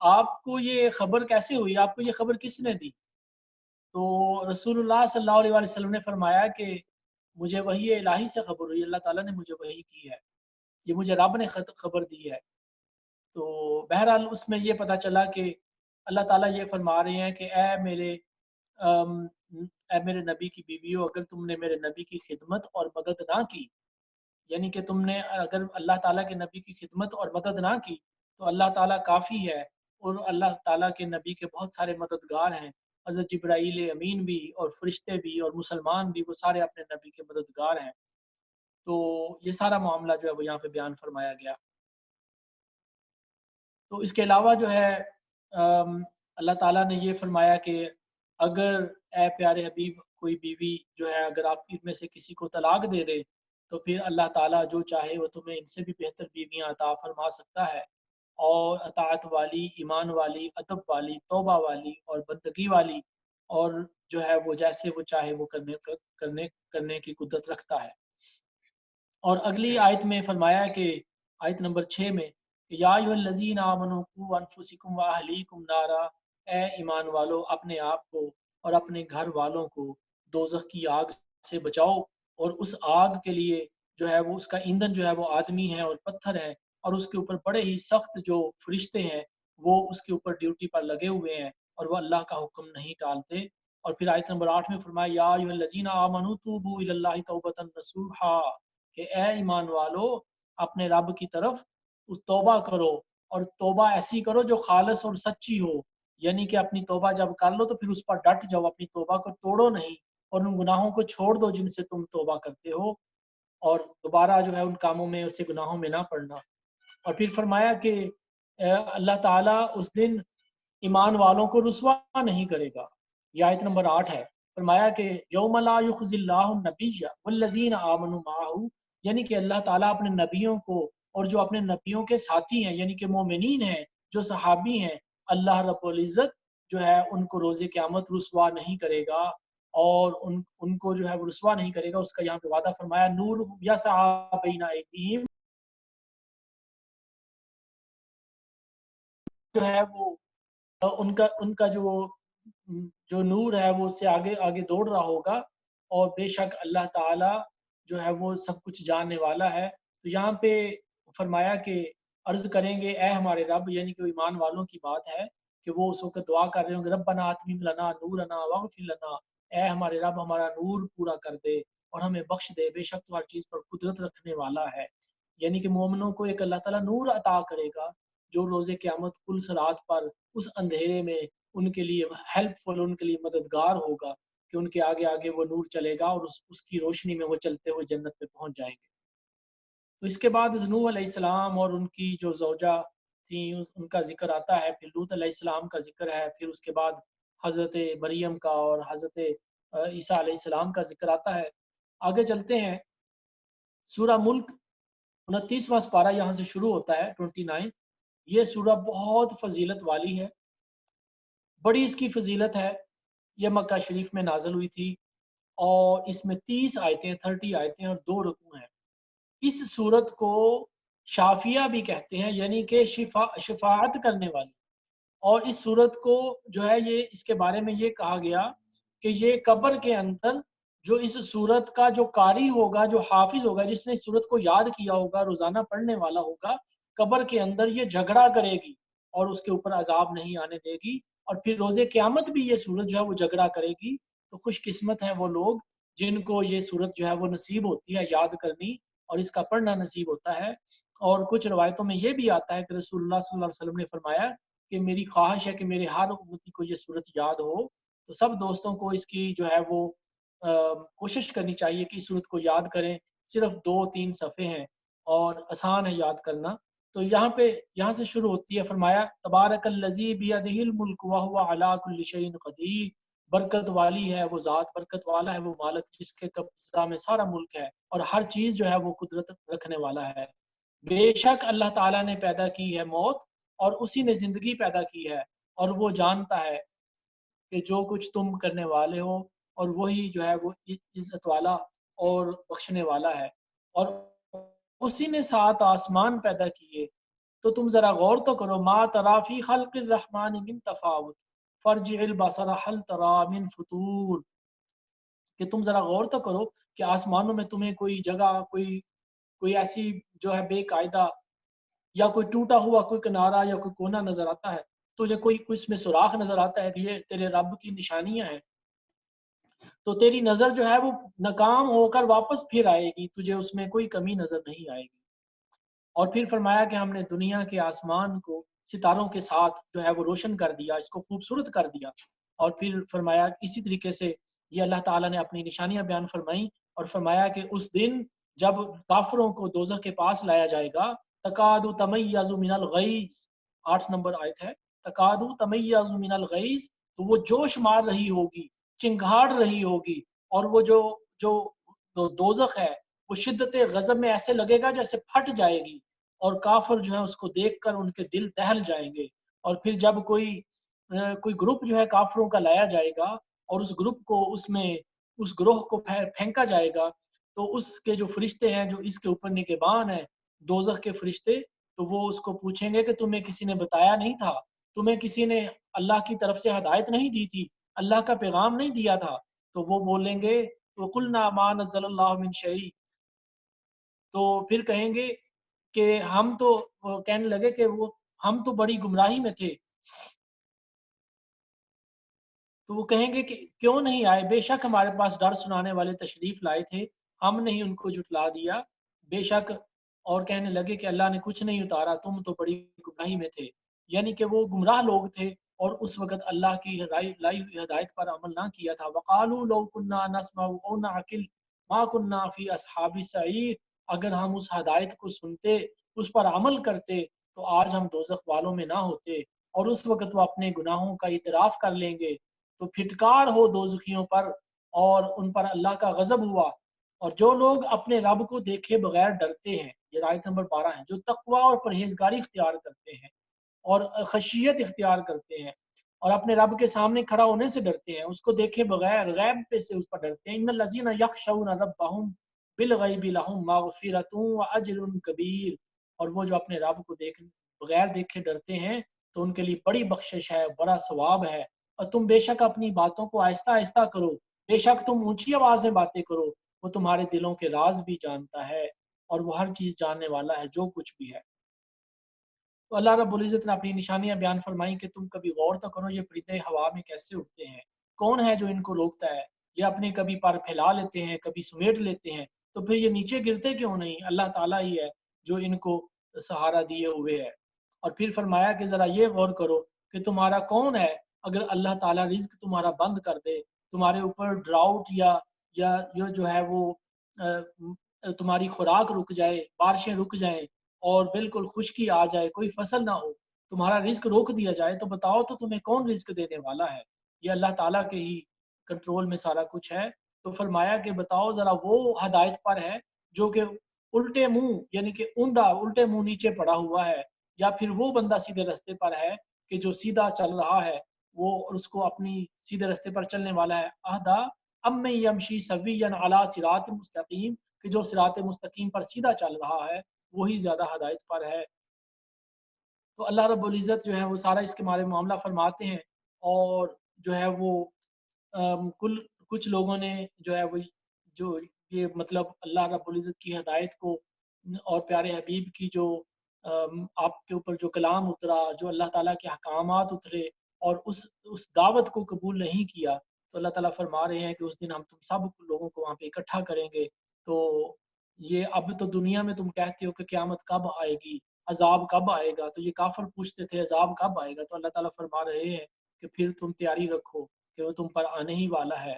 آپ کو یہ خبر کیسے ہوئی، آپ کو یہ خبر کس نے دی؟ تو رسول اللہ صلی اللہ علیہ وسلم نے فرمایا کہ مجھے وحی الہی سے خبر ہوئی، اللہ تعالیٰ نے مجھے وحی کی ہے، یہ مجھے رب نے خبر دی ہے۔ تو بہرحال اس میں یہ پتہ چلا کہ اللہ تعالیٰ یہ فرما رہے ہیں کہ اے میرے نبی کی بیویوں، اگر تم نے میرے نبی کی خدمت اور مدد نہ کی، یعنی کہ تم نے اگر اللہ تعالیٰ کے نبی کی خدمت اور مدد نہ کی تو اللہ تعالیٰ کافی ہے، اور اللہ تعالیٰ کے نبی کے بہت سارے مددگار ہیں، حضرت جبرائیل امین بھی اور فرشتے بھی اور مسلمان بھی، وہ سارے اپنے نبی کے مددگار ہیں۔ تو یہ سارا معاملہ جو ہے وہ یہاں پہ بیان فرمایا گیا۔ تو اس کے علاوہ جو ہے اللہ تعالیٰ نے یہ فرمایا کہ اگر اے پیارے حبیب کوئی بیوی جو ہے اگر آپ میں سے کسی کو طلاق دے دے تو پھر اللہ تعالیٰ جو چاہے وہ تمہیں ان سے بھی بہتر بیویاں عطا فرما سکتا ہے، اور اطاعت والی، ایمان والی، ادب والی، توبہ والی اور بندگی والی، اور جو ہے وہ جیسے وہ چاہے وہ کرنے کی قدرت رکھتا ہے۔ اور اگلی آیت میں فرمایا کہ آیت نمبر 6 میں کہ یا ایھا الذین آمنوا قوا انفسکم واہلیکم نارا، اے ایمان والو اپنے آپ کو اور اپنے گھر والوں کو دوزخ کی آگ سے بچاؤ، اور اس آگ کے لیے جو ہے وہ اس کا ایندھن جو ہے وہ آدمی ہے اور پتھر ہے، اور اس کے اوپر بڑے ہی سخت جو فرشتے ہیں وہ اس کے اوپر ڈیوٹی پر لگے ہوئے ہیں، اور وہ اللہ کا حکم نہیں ٹالتے۔ اور پھر آیت نمبر 8 میں فرمایا یا ایھا الذین آمنوا توبوا الی اللہ توبۃ نصوحا، کہ اے ایمان والو اپنے رب کی طرف اس توبہ کرو، اور توبہ ایسی کرو جو خالص اور سچی ہو، یعنی کہ اپنی توبہ جب کر لو تو پھر اس پر ڈٹ جاؤ، اپنی توبہ کو توڑو نہیں، اور ان گناہوں کو چھوڑ دو جن سے تم توبہ کرتے ہو، اور دوبارہ جو ہے ان کاموں میں، اسے گناہوں میں نہ پڑنا۔ اور پھر فرمایا کہ اللہ تعالیٰ اس دن ایمان والوں کو رسوا نہیں کرے گا، یہ آیت نمبر 8 ہے۔ فرمایا کہ یوم لا یخزی اللہ النبی والذین آمنوا معہ، یعنی کہ اللہ تعالیٰ اپنے نبیوں کو اور جو اپنے نبیوں کے ساتھی ہیں یعنی کہ مومنین ہیں، جو صحابی ہیں، اللہ رب العزت جو ہے ان کو روز قیامت رسوا نہیں کرے گا، اور ان کو جو ہے وہ رسوا نہیں کرے گا۔ اس کا یہاں پہ وعدہ فرمایا نور یسعی بین ایدیہم، جو ہے وہ ان کا جو نور ہے وہ اس سے آگے آگے دوڑ رہا ہوگا، اور بے شک اللہ تعالیٰ جو ہے وہ سب کچھ جاننے والا ہے۔ تو یہاں پہ فرمایا کہ عرض کریں گے اے ہمارے رب، یعنی کہ ایمان والوں کی بات ہے کہ وہ اس وقت دعا کر رہے ہوں گے ربنا اتمم لنا نورنا واغفر لنا، اے ہمارے رب ہمارا نور پورا کر دے اور ہمیں بخش دے، بے شک تو ہر چیز پر قدرت رکھنے والا ہے۔ یعنی کہ مومنوں کو ایک اللہ تعالیٰ نور عطا کرے گا جو روز قیامت پل صراط پر اس اندھیرے میں ان کے لیے ہیلپ فل، ان کے لیے مددگار ہوگا، کہ ان کے آگے آگے وہ نور چلے گا اور اس کی روشنی میں وہ چلتے ہوئے جنت پہ پہنچ جائیں گے۔ تو اس کے بعد نوح علیہ السلام اور ان کی جو زوجہ تھیں ان کا ذکر آتا ہے، پھر لوط علیہ السلام کا ذکر ہے، پھر اس کے بعد حضرت مریم کا اور حضرت عیسیٰ علیہ السلام کا ذکر آتا ہے۔ آگے چلتے ہیں، سورہ ملک 29واں سپارہ یہاں سے شروع ہوتا ہے 29۔ یہ سورہ بہت فضیلت والی ہے، بڑی اس کی فضیلت ہے۔ یہ مکہ شریف میں نازل ہوئی تھی، اور اس میں 30 آیتیں 30 آیتیں اور 2 رکوع ہیں۔ اس صورت کو شافیہ بھی کہتے ہیں، یعنی کہ شفاعت کرنے والی، اور اس صورت کو جو ہے یہ اس کے بارے میں یہ کہا گیا کہ یہ قبر کے اندر جو اس صورت کا جو قاری ہوگا، جو حافظ ہوگا، جس نے اس صورت کو یاد کیا ہوگا، روزانہ پڑھنے والا ہوگا، قبر کے اندر یہ جھگڑا کرے گی اور اس کے اوپر عذاب نہیں آنے دے گی، اور پھر روز قیامت بھی یہ صورت جو ہے وہ جھگڑا کرے گی۔ تو خوش قسمت ہیں وہ لوگ جن کو یہ صورت جو ہے وہ نصیب ہوتی ہے یاد کرنی، اور اس کا پڑھنا نصیب ہوتا ہے۔ اور کچھ روایتوں میں یہ بھی آتا ہے کہ رسول اللہ صلی اللہ علیہ وسلم نے فرمایا کہ میری خواہش ہے کہ میرے ہر امتی کو یہ صورت یاد ہو، تو سب دوستوں کو اس کی جو ہے وہ کوشش کرنی چاہیے کہ اس صورت کو یاد کریں. صرف 2-3 صفحے ہیں اور آسان ہے یاد کرنا. تو یہاں سے شروع ہوتی ہے. فرمایا تبارک الذی بیدہ الملک وہو علی کل شیء قدیر. برکت والی ہے وہ ذات، برکت والا ہے وہ مالک جس کے قبضہ میں سارا ملک ہے اور ہر چیز جو ہے وہ قدرت رکھنے والا ہے. بے شک اللہ تعالیٰ نے پیدا کی ہے موت اور اسی نے زندگی پیدا کی ہے، اور وہ جانتا ہے کہ جو کچھ تم کرنے والے ہو، اور وہی جو ہے وہ عزت والا اور بخشنے والا ہے. اور اسی نے 7 آسمان پیدا کیے. تو تم ذرا غور تو کرو. ما تری فی خلق الرحمن من تفاوت فرجع البصر هل تری من فطور. کہ تم ذرا غور تو کرو کہ آسمانوں میں تمہیں کوئی جگہ، کوئی ایسی جو ہے بے قاعدہ، یا کوئی ٹوٹا ہوا کوئی کنارہ یا کوئی کونا نظر آتا ہے؟ تجھے کوئی اس میں سوراخ نظر آتا ہے کہ یہ تیرے رب کی نشانیاں ہیں؟ تو تیری نظر جو ہے وہ ناکام ہو کر واپس پھر آئے گی، تجھے اس میں کوئی کمی نظر نہیں آئے گی. اور پھر فرمایا کہ ہم نے دنیا کے آسمان کو ستاروں کے ساتھ جو ہے وہ روشن کر دیا، اس کو خوبصورت کر دیا. اور پھر فرمایا اسی طریقے سے یہ اللہ تعالیٰ نے اپنی نشانیاں بیان فرمائیں، اور فرمایا کہ اس دن جب کافروں کو دوزخ کے پاس لایا جائے گا، تکاد تمیز من الغیظ، 8 نمبر آیت ہے، تکاد تمیز من الغیظ، تو وہ جوش مار رہی ہوگی، چنگھاڑ رہی ہوگی. اور وہ جو دوزخ ہے وہ شدت غضب میں ایسے لگے گا جیسے پھٹ جائے گی، اور کافر جو ہے اس کو دیکھ کر ان کے دل دہل جائیں گے. اور پھر جب کوئی گروپ جو ہے کافروں کا لایا جائے گا، اور اس گروپ کو اس گروہ کو پھینکا جائے گا، تو اس کے جو فرشتے ہیں جو اس کے اوپر نگہبان ہیں، دوزخ کے فرشتے، تو وہ اس کو پوچھیں گے کہ تمہیں کسی نے بتایا نہیں تھا؟ تمہیں کسی نے اللہ کی طرف سے ہدایت نہیں دی تھی؟ اللہ کا پیغام نہیں دیا تھا؟ تو وہ بولیں گے وَقُلْنَا مَا نَزَّلَ اللَّهُ مِن شَيْءٍ. تو پھر کہیں گے کہ ہم تو کہنے لگے کہ ہم تو بڑی گمراہی میں تھے. تو وہ کہیں گے کہ کیوں نہیں آئے؟ بے شک ہمارے پاس ڈر سنانے والے تشریف لائے تھے، ہم نے ہی ان کو جھٹلا دیا. بے شک، اور کہنے لگے کہ اللہ نے کچھ نہیں اتارا، تم تو بڑی گمراہی میں تھے. یعنی کہ وہ گمراہ لوگ تھے اور اس وقت اللہ کی لائی ہوئی ہدایت پر عمل نہ کیا تھا. وَقَالُوا لَوْ كُنَّا نَسْمَعُ أَوْ نَعْقِلُ مَا كُنَّا فِي أَصْحَابِ السَّعِيرِ. اگر ہم اس ہدایت کو سنتے، اس پر عمل کرتے، تو آج ہم دوزخ والوں میں نہ ہوتے. اور اس وقت وہ اپنے گناہوں کا اعتراف کر لیں گے. تو پھٹکار ہو دوزخیوں پر، اور ان پر اللہ کا غضب ہوا. اور جو لوگ اپنے رب کو دیکھے بغیر ڈرتے ہیں، یہ آیت نمبر 12 ہے، جو تقوی اور پرہیزگاری اختیار کرتے ہیں اور خشیت اختیار کرتے ہیں اور اپنے رب کے سامنے کھڑا ہونے سے ڈرتے ہیں، اس کو دیکھے بغیر غیب پہ سے اس پر ڈرتے ہیں. ان الذین یخشون ربهم بالغیب لهم مغفرۃ واجر کبیر. اور وہ جو اپنے رب کو بغیر دیکھے ڈرتے ہیں، تو ان کے لیے بڑی بخشش ہے، بڑا ثواب ہے. اور تم بے شک اپنی باتوں کو آہستہ آہستہ کرو، بے شک تم اونچی آواز میں باتیں کرو، وہ تمہارے دلوں کے راز بھی جانتا ہے، اور وہ ہر چیز جاننے والا ہے جو کچھ بھی ہے. تو اللہ رب العزت نے اپنی نشانیاں بیان فرمائیں کہ تم کبھی غور تو کرو، یہ پرندے ہوا میں کیسے اڑتے ہیں، کون ہے جو ان کو روکتا ہے؟ یہ اپنے کبھی پر پھیلا لیتے ہیں، کبھی سمیٹ لیتے ہیں، تو پھر یہ نیچے گرتے کیوں نہیں؟ اللہ تعالیٰ ہی ہے جو ان کو سہارا دیے ہوئے ہے. اور پھر فرمایا کہ ذرا یہ غور کرو کہ تمہارا کون ہے اگر اللہ تعالیٰ رزق تمہارا بند کر دے، تمہارے اوپر ڈراؤٹ یا جو ہے وہ تمہاری خوراک رک جائے، بارشیں رک جائیں اور بالکل خشکی آ جائے، کوئی فصل نہ ہو، تمہارا رزق روک دیا جائے، تو بتاؤ تو تمہیں کون رزق دینے والا ہے؟ یہ اللہ تعالیٰ کے ہی کنٹرول میں سارا کچھ ہے. تو فرمایا کہ بتاؤ ذرا وہ ہدایت پر ہے جو کہ الٹے منہ، یعنی کہ اوندھا الٹے منہ نیچے پڑا ہوا ہے، یا پھر وہ بندہ سیدھے رستے پر ہے کہ جو سیدھا چل رہا ہے، وہ اس کو اپنی سیدھے رستے پر چلنے والا ہے. اہدا ام یمشی سویا علی صراط مستقیم، کہ جو صراط مستقیم پر سیدھا چل رہا ہے وہی زیادہ ہدایت پر ہے. تو اللہ رب العزت جو ہے وہ سارا اس کے بارے میں معاملہ فرماتے ہیں. اور جو ہے وہ کچھ لوگوں نے جو ہے وہ جو یہ مطلب اللہ رب العزت کی ہدایت کو اور پیارے حبیب کی جو آپ کے اوپر جو کلام اترا، جو اللہ تعالیٰ کے احکامات اترے، اور اس دعوت کو قبول نہیں کیا، تو اللہ تعالیٰ فرما رہے ہیں کہ اس دن ہم تم سب لوگوں کو وہاں پہ اکٹھا کریں گے. تو یہ اب تو دنیا میں تم کہتے ہو کہ قیامت کب آئے گی، عذاب کب آئے گا، تو یہ کافر پوچھتے تھے عذاب کب آئے گا، تو اللہ تعالیٰ فرما رہے ہیں کہ پھر تم تیاری رکھو کہ وہ تم پر آنے ہی والا ہے.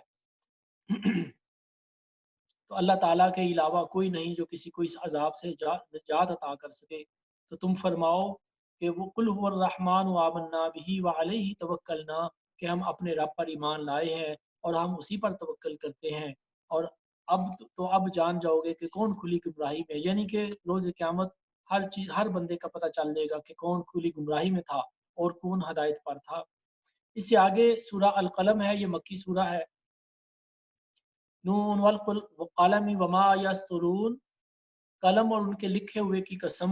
تو اللہ تعالیٰ کے علاوہ کوئی نہیں جو کسی کو اس عذاب سے نجات عطا کر سکے۔ تو تم فرماؤ کہ وہ قل هو الرحمن وآمنا به وعلیہ توکلنا، کہ ہم اپنے رب پر ایمان لائے ہیں اور ہم اسی پر توکل کرتے ہیں، اور اب جان جاؤ گے کہ کون کھلی گمراہی میں، یعنی کہ روز قیامت ہر بندے کا پتہ چل جائے گا کہ کون کھلی گمراہی میں تھا اور کون ہدایت پر تھا۔ اس سے آگے سورہ القلم ہے، یہ مکی سورہ ہے۔ نون والقلم وما یسطرون، قلم اور ان کے لکھے ہوئے کی قسم،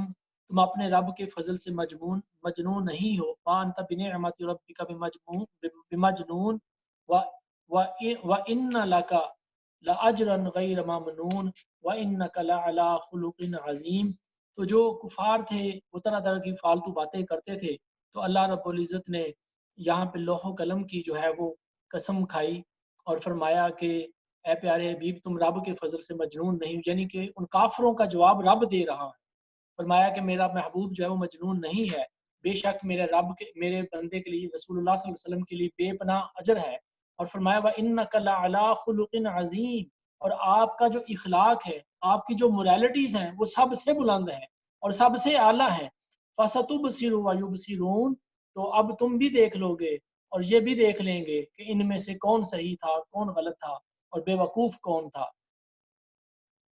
تم اپنے رب کے فضل سے مجنون نہیں ہو، ما انت بنعمت ربک بمجنون، وَإِنَّ لَكَ لَأَجْرًا غَيْرَ مَمْنُونٍ وَإِنَّكَ لَعَلَىٰ خُلُقٍ عَظِيمٍ۔ تو جو کفار تھے وہ طرح طرح کی فالتو باتیں کرتے تھے، تو اللہ رب العزت نے یہاں پہ لوح و قلم کی جو ہے وہ قسم کھائی اور فرمایا کہ اے پیارے حبیب تم رب کے فضل سے مجنون نہیں، یعنی کہ ان کافروں کا جواب رب دے رہا ہے۔ فرمایا کہ میرا محبوب جو ہے وہ مجنون نہیں ہے، بے شک میرے بندے کے لیے، رسول اللہ صلی اللہ علیہ وسلم کے لیے بے پناہ اجر ہے۔ اور فرمایا وَإِنَّكَ لَعَلَىٰ خُلُقٍ عَظِيمٍ، اور آپ کا جو اخلاق ہے، آپ کی جو موریلٹیز ہیں وہ سب سے بلند ہیں اور سب سے اعلیٰ ہیں۔ فَسَتُبْصِرُ وَيُبْصِرُونَ، تو اب تم بھی دیکھ لو گے اور یہ بھی دیکھ لیں گے کہ ان میں سے کون صحیح تھا کون غلط تھا اور بے وقوف کون تھا۔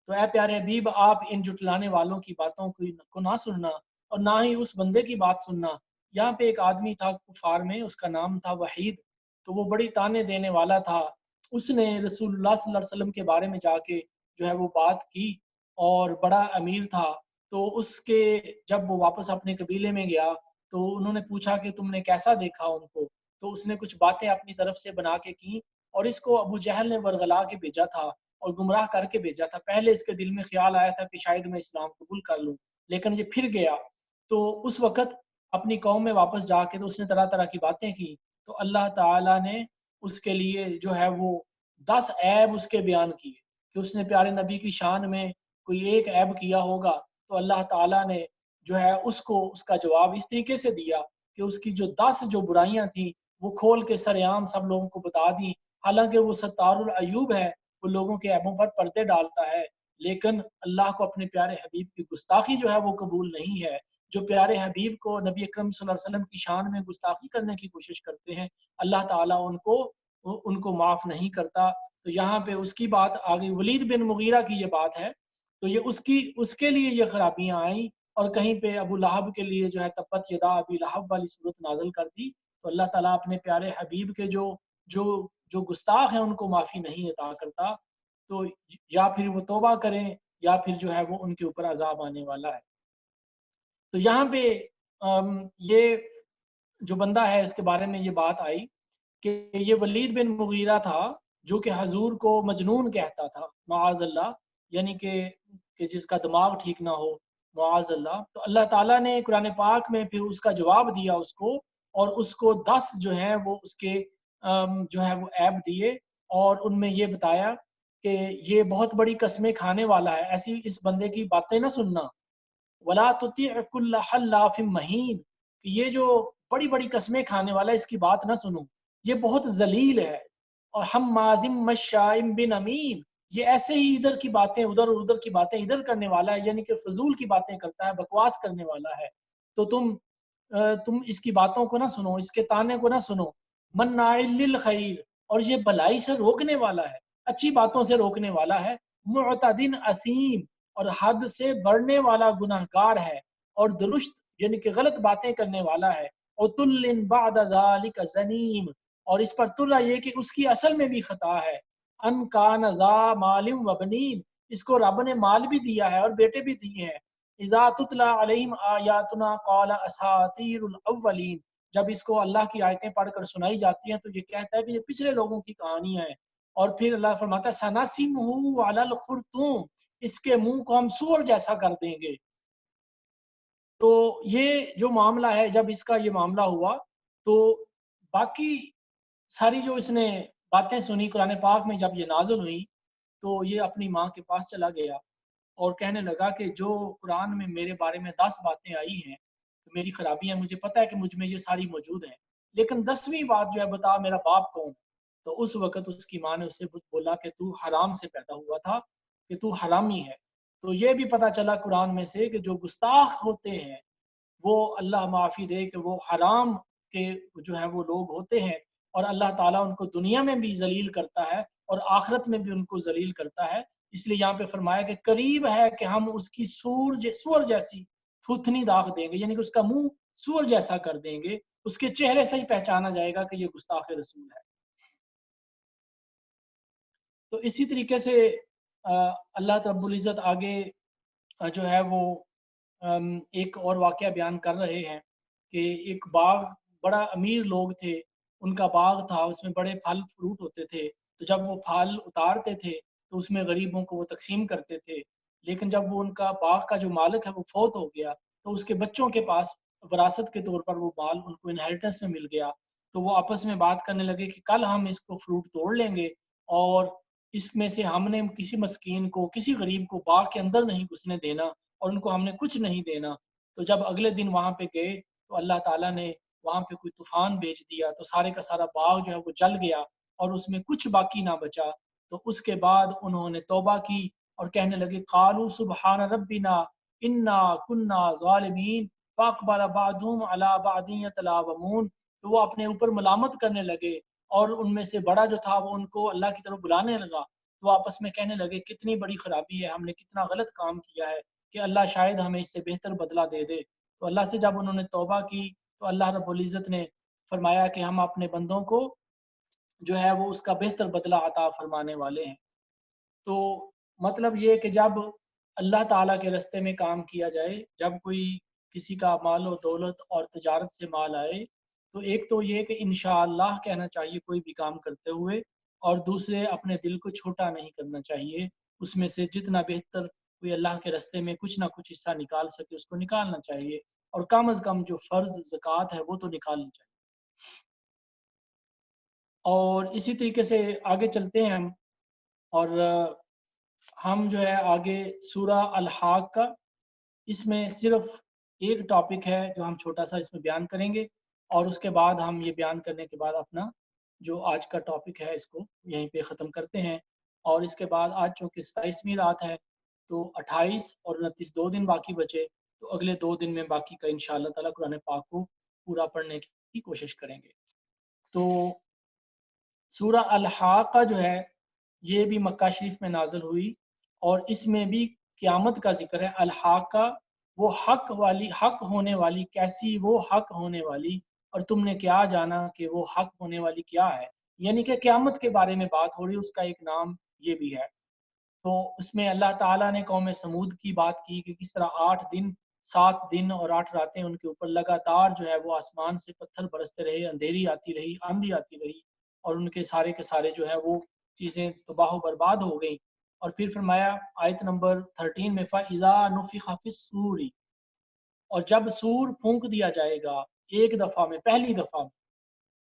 تو اے پیارے حبیب آپ ان جٹلانے والوں کی باتوں کو نہ سننا اور نہ ہی اس بندے کی بات سننا۔ یہاں پہ ایک آدمی تھا کفار میں، اس کا نام تھا وحید، تو وہ بڑی تانے دینے والا تھا۔ اس نے رسول اللہ صلی اللہ علیہ وسلم کے بارے میں جا کے جو ہے وہ بات کی، اور بڑا امیر تھا۔ تو اس کے جب وہ واپس اپنے قبیلے میں گیا تو انہوں نے پوچھا کہ تم نے کیسا دیکھا ان کو، تو اس نے کچھ باتیں اپنی طرف سے بنا کے کی، اور اس کو ابو جہل نے ورغلا کے بھیجا تھا اور گمراہ کر کے بھیجا تھا۔ پہلے اس کے دل میں خیال آیا تھا کہ شاید میں اسلام قبول کر لوں، لیکن یہ پھر گیا۔ تو اس وقت اپنی قوم میں واپس جا کے تو اس نے طرح طرح کی باتیں کی، تو اللہ تعالیٰ نے اس کے لیے جو ہے وہ 10 عیب اس کے بیان کیے کہ اس نے پیارے نبی کی شان میں کوئی ایک عیب کیا ہوگا، تو اللہ تعالیٰ نے جو ہے اس کو اس کا جواب اس طریقے سے دیا کہ اس کی جو 10 جو برائیاں تھیں وہ کھول کے سر عام سب لوگوں کو بتا دیں۔ حالانکہ وہ ستار العیوب ہے، وہ لوگوں کے عیبوں پر پردے ڈالتا ہے، لیکن اللہ کو اپنے پیارے حبیب کی گستاخی جو ہے وہ قبول نہیں ہے۔ جو پیارے حبیب کو نبی اکرم صلی اللہ علیہ وسلم کی شان میں گستاخی کرنے کی کوشش کرتے ہیں، اللہ تعالیٰ ان کو معاف نہیں کرتا۔ تو یہاں پہ اس کی بات آگئی، ولید بن مغیرہ کی یہ بات ہے، تو یہ اس کے لیے یہ خرابیاں آئیں، اور کہیں پہ ابو لہب کے لیے جو ہے تبت یدا ابی لہب والی صورت نازل کر دی۔ تو اللہ تعالیٰ اپنے پیارے حبیب کے جو گستاخ ہیں ان کو معافی نہیں عطا کرتا، تو یا پھر وہ توبہ کریں یا پھر جو ہے وہ ان کے اوپر عذاب آنے والا ہے۔ تو یہاں پہ یہ جو بندہ ہے اس کے بارے میں یہ بات آئی کہ یہ ولید بن مغیرہ تھا جو کہ حضور کو مجنون کہتا تھا، معاذ اللہ، یعنی کہ جس کا دماغ ٹھیک نہ ہو، معاذ اللہ۔ تو اللہ تعالیٰ نے قرآن پاک میں پھر اس کا جواب دیا اس کو، اور اس کو 10 جو ہیں وہ اس کے جو ہے وہ عیب دیے، اور ان میں یہ بتایا کہ یہ بہت بڑی قسمیں کھانے والا ہے، ایسی اس بندے کی باتیں نہ سننا۔ وَلَا تُطِعْ كُلَّ حَلَّافٍ مَّهِينٍ، کہ یہ جو بڑی بڑی قسمیں کھانے والا ہے اس کی بات نہ سنو، یہ بہت ذلیل ہے۔ اور حَمَّازٍ مَّشَّاءٍ بِنَمِيمٍ، یہ ایسے ہی ادھر کی باتیں ادھر اور ادھر کی باتیں ادھر کرنے والا ہے، یعنی کہ فضول کی باتیں کرتا ہے، بکواس کرنے والا ہے۔ تو تم اس کی باتوں کو نہ سنو، اس کے تانے کو نہ سنو۔ مناع للخیر، اور یہ بھلائی سے روکنے والا ہے، اچھی باتوں سے روکنے والا ہے۔ معتدٍ اثیم، اور حد سے بڑھنے والا گناہ گار ہے، اور درست یعنی کہ غلط باتیں کرنے والا ہے۔ عتل بعد ذلک زنیم، اور اس پر تلا یہ کہ اس کی اصل میں بھی خطا ہے۔ ان کان ذا مال و بنین، اس کو رب نے مال بھی دیا ہے اور بیٹے بھی دیے ہیں۔ اذا تتلی علیہم آیاتنا قال اساطیر الاولین، جب اس کو اللہ کی آیتیں پڑھ کر سنائی جاتی ہیں تو یہ کہتا ہے کہ یہ پچھلے لوگوں کی کہانیاں ہیں۔ اور پھر اللہ فرماتا ہے سنسمہ علی الخرطوم، اس کے منہ کو ہم سور جیسا کر دیں گے۔ تو یہ جو معاملہ ہے، جب اس کا یہ معاملہ ہوا تو باقی ساری جو اس نے باتیں سنی قرآن پاک میں جب یہ نازل ہوئی، تو یہ اپنی ماں کے پاس چلا گیا اور کہنے لگا کہ جو قرآن میں میرے بارے میں 10 باتیں آئی ہیں، میری خرابیاں، مجھے پتہ ہے کہ مجھ میں یہ ساری موجود ہیں، لیکن 10ویں بات جو ہے بتا میرا باپ کون ہے۔ تو اس وقت اس کی ماں نے اسے بولا کہ تو حرام سے پیدا ہوا تھا، کہ تو حرامی ہے۔ تو یہ بھی پتہ چلا قرآن میں سے کہ جو گستاخ ہوتے ہیں وہ اللہ معافی دے کہ وہ حرام کے جو ہیں وہ لوگ ہوتے ہیں، اور اللہ تعالیٰ ان کو دنیا میں بھی ذلیل کرتا ہے اور آخرت میں بھی ان کو ذلیل کرتا ہے۔ اس لیے یہاں پہ فرمایا کہ قریب ہے کہ ہم اس کی سور جیسی تھوتنی داغ دیں گے، یعنی کہ اس کا منہ سور جیسا کر دیں گے، اس کے چہرے سے ہی پہچانا جائے گا کہ یہ گستاخ رسول ہے۔ تو اسی طریقے سے اللہ رب العزت آگے جو ہے وہ ایک اور واقعہ بیان کر رہے ہیں کہ ایک باغ، بڑا امیر لوگ تھے، ان کا باغ تھا، اس میں بڑے پھل فروٹ ہوتے تھے، تو جب وہ پھل اتارتے تھے تو اس میں غریبوں کو وہ تقسیم کرتے تھے، لیکن جب وہ ان کا باغ کا جو مالک ہے وہ فوت ہو گیا تو اس کے بچوں کے پاس وراثت کے طور پر وہ مال ان کو انہیریٹنس میں مل گیا، تو وہ آپس میں بات کرنے لگے کہ کل ہم اس کو فروٹ توڑ لیں گے اور اس میں سے ہم نے کسی مسکین کو، کسی غریب کو باغ کے اندر نہیں گھسنے دینا اور ان کو ہم نے کچھ نہیں دینا۔ تو جب اگلے دن وہاں پہ گئے تو اللہ تعالیٰ نے وہاں پہ کوئی طوفان بھیج دیا، تو سارے کا سارا باغ جو ہے وہ جل گیا اور اس میں کچھ باقی نہ بچا۔ تو اس کے بعد انہوں نے توبہ کی اور کہنے لگے قالوا سبحان ربنا انا کنا ظالمین فاقبل بعضهم على بعض يتلاومون۔ تو وہ اپنے اوپر ملامت کرنے لگے اور ان میں سے بڑا جو تھا وہ ان کو اللہ کی طرف بلانے لگا، تو آپس میں کہنے لگے کتنی بڑی خرابی ہے، ہم نے کتنا غلط کام کیا ہے کہ اللہ شاید ہمیں اس سے بہتر بدلہ دے دے۔ تو اللہ سے جب انہوں نے توبہ کی تو اللہ رب العزت نے فرمایا کہ ہم اپنے بندوں کو جو ہے وہ اس کا بہتر بدلہ عطا فرمانے والے ہیں۔ تو مطلب یہ کہ جب اللہ تعالیٰ کے راستے میں کام کیا جائے، جب کوئی کسی کا مال و دولت اور تجارت سے مال آئے، تو ایک تو یہ کہ انشاءاللہ کہنا چاہیے کوئی بھی کام کرتے ہوئے، اور دوسرے اپنے دل کو چھوٹا نہیں کرنا چاہیے، اس میں سے جتنا بہتر کوئی اللہ کے راستے میں کچھ نہ کچھ حصہ نکال سکے اس کو نکالنا چاہیے، اور کم از کم جو فرض زکوٰۃ ہے وہ تو نکالنی چاہیے۔ اور اسی طریقے سے آگے چلتے ہیں ہم، اور ہم جو ہے آگے سورہ الحاقہ، اس میں صرف ایک ٹاپک ہے جو ہم چھوٹا سا اس میں بیان کریں گے، اور اس کے بعد ہم یہ بیان کرنے کے بعد اپنا جو آج کا ٹاپک ہے اس کو یہیں پہ ختم کرتے ہیں۔ اور اس کے بعد آج چونکہ 27ویں رات ہے تو 28 اور 29 دو دن باقی بچے، تو اگلے 2 دن میں باقی کا انشاءاللہ تعالیٰ قرآن پاک کو پورا پڑھنے کی کوشش کریں گے۔ تو سورہ الحاقہ جو ہے یہ بھی مکہ شریف میں نازل ہوئی، اور اس میں بھی قیامت کا ذکر ہے۔ الحاقہ وہ حق ہونے والی، کیسی وہ حق ہونے والی، اور تم نے کیا جانا کہ وہ حق ہونے والی کیا ہے، یعنی کہ قیامت کے بارے میں بات ہو رہی، اس کا ایک نام یہ بھی ہے۔ تو اس میں اللہ تعالیٰ نے قوم سمود کی بات کی کہ کس طرح 7 دن اور 8 راتیں ان کے اوپر لگاتار جو ہے وہ آسمان سے پتھر برستے رہے، اندھیری آتی رہی، آندھی آتی رہی، اور ان کے سارے جو ہے وہ چیزیں تباہ و برباد ہو گئیں۔ اور پھر فرمایا آیت نمبر 13 میں فَإِذَا نُفِخَ فِي الصُّورِ، اور جب سور پھونک دیا جائے گا ایک دفعہ میں، پہلی دفعہ میں،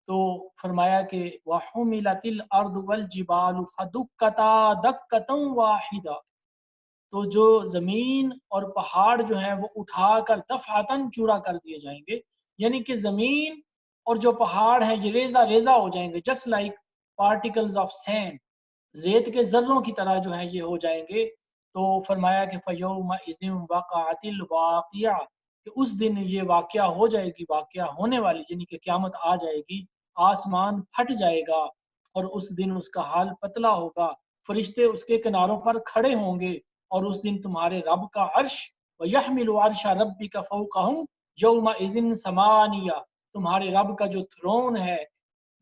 تو فرمایا کہ وَحُمِلَتِ الْأَرْضُ وَالْجِبَالُ فَدُكَّتَا دَكَّةً وَاحِدَةً، تو جو زمین اور پہاڑ جو ہیں وہ اٹھا کر دفعتاً چورا کر دیے جائیں گے، یعنی کہ زمین اور جو پہاڑ ہیں یہ ریزہ ریزہ ہو جائیں گے، just like particles of send, ریت کے ذروں کی طرح جو ہیں یہ ہو جائیں گے۔ تو فرمایا کہ فَيَوْمَئِذٍ وَقَعَتِ الْوَاقِعَةُ، کہ اس دن یہ واقعہ ہو جائے گی، واقعہ ہونے والی، یعنی کہ قیامت آ جائے گی، آسمان پھٹ جائے گا، اور اس دن اس کا حال پتلا ہوگا، فرشتے اس کے کناروں پر کھڑے ہوں گے، اور اس دن تمہارے رب کا عرش وَيَحْمِلُ عَرْشَ رَبِّكَ فَوْقَهُمْ يَوْمَئِذٍ ثَمَانِيَةٌ، تمہارے رب کا جو تھرون ہے،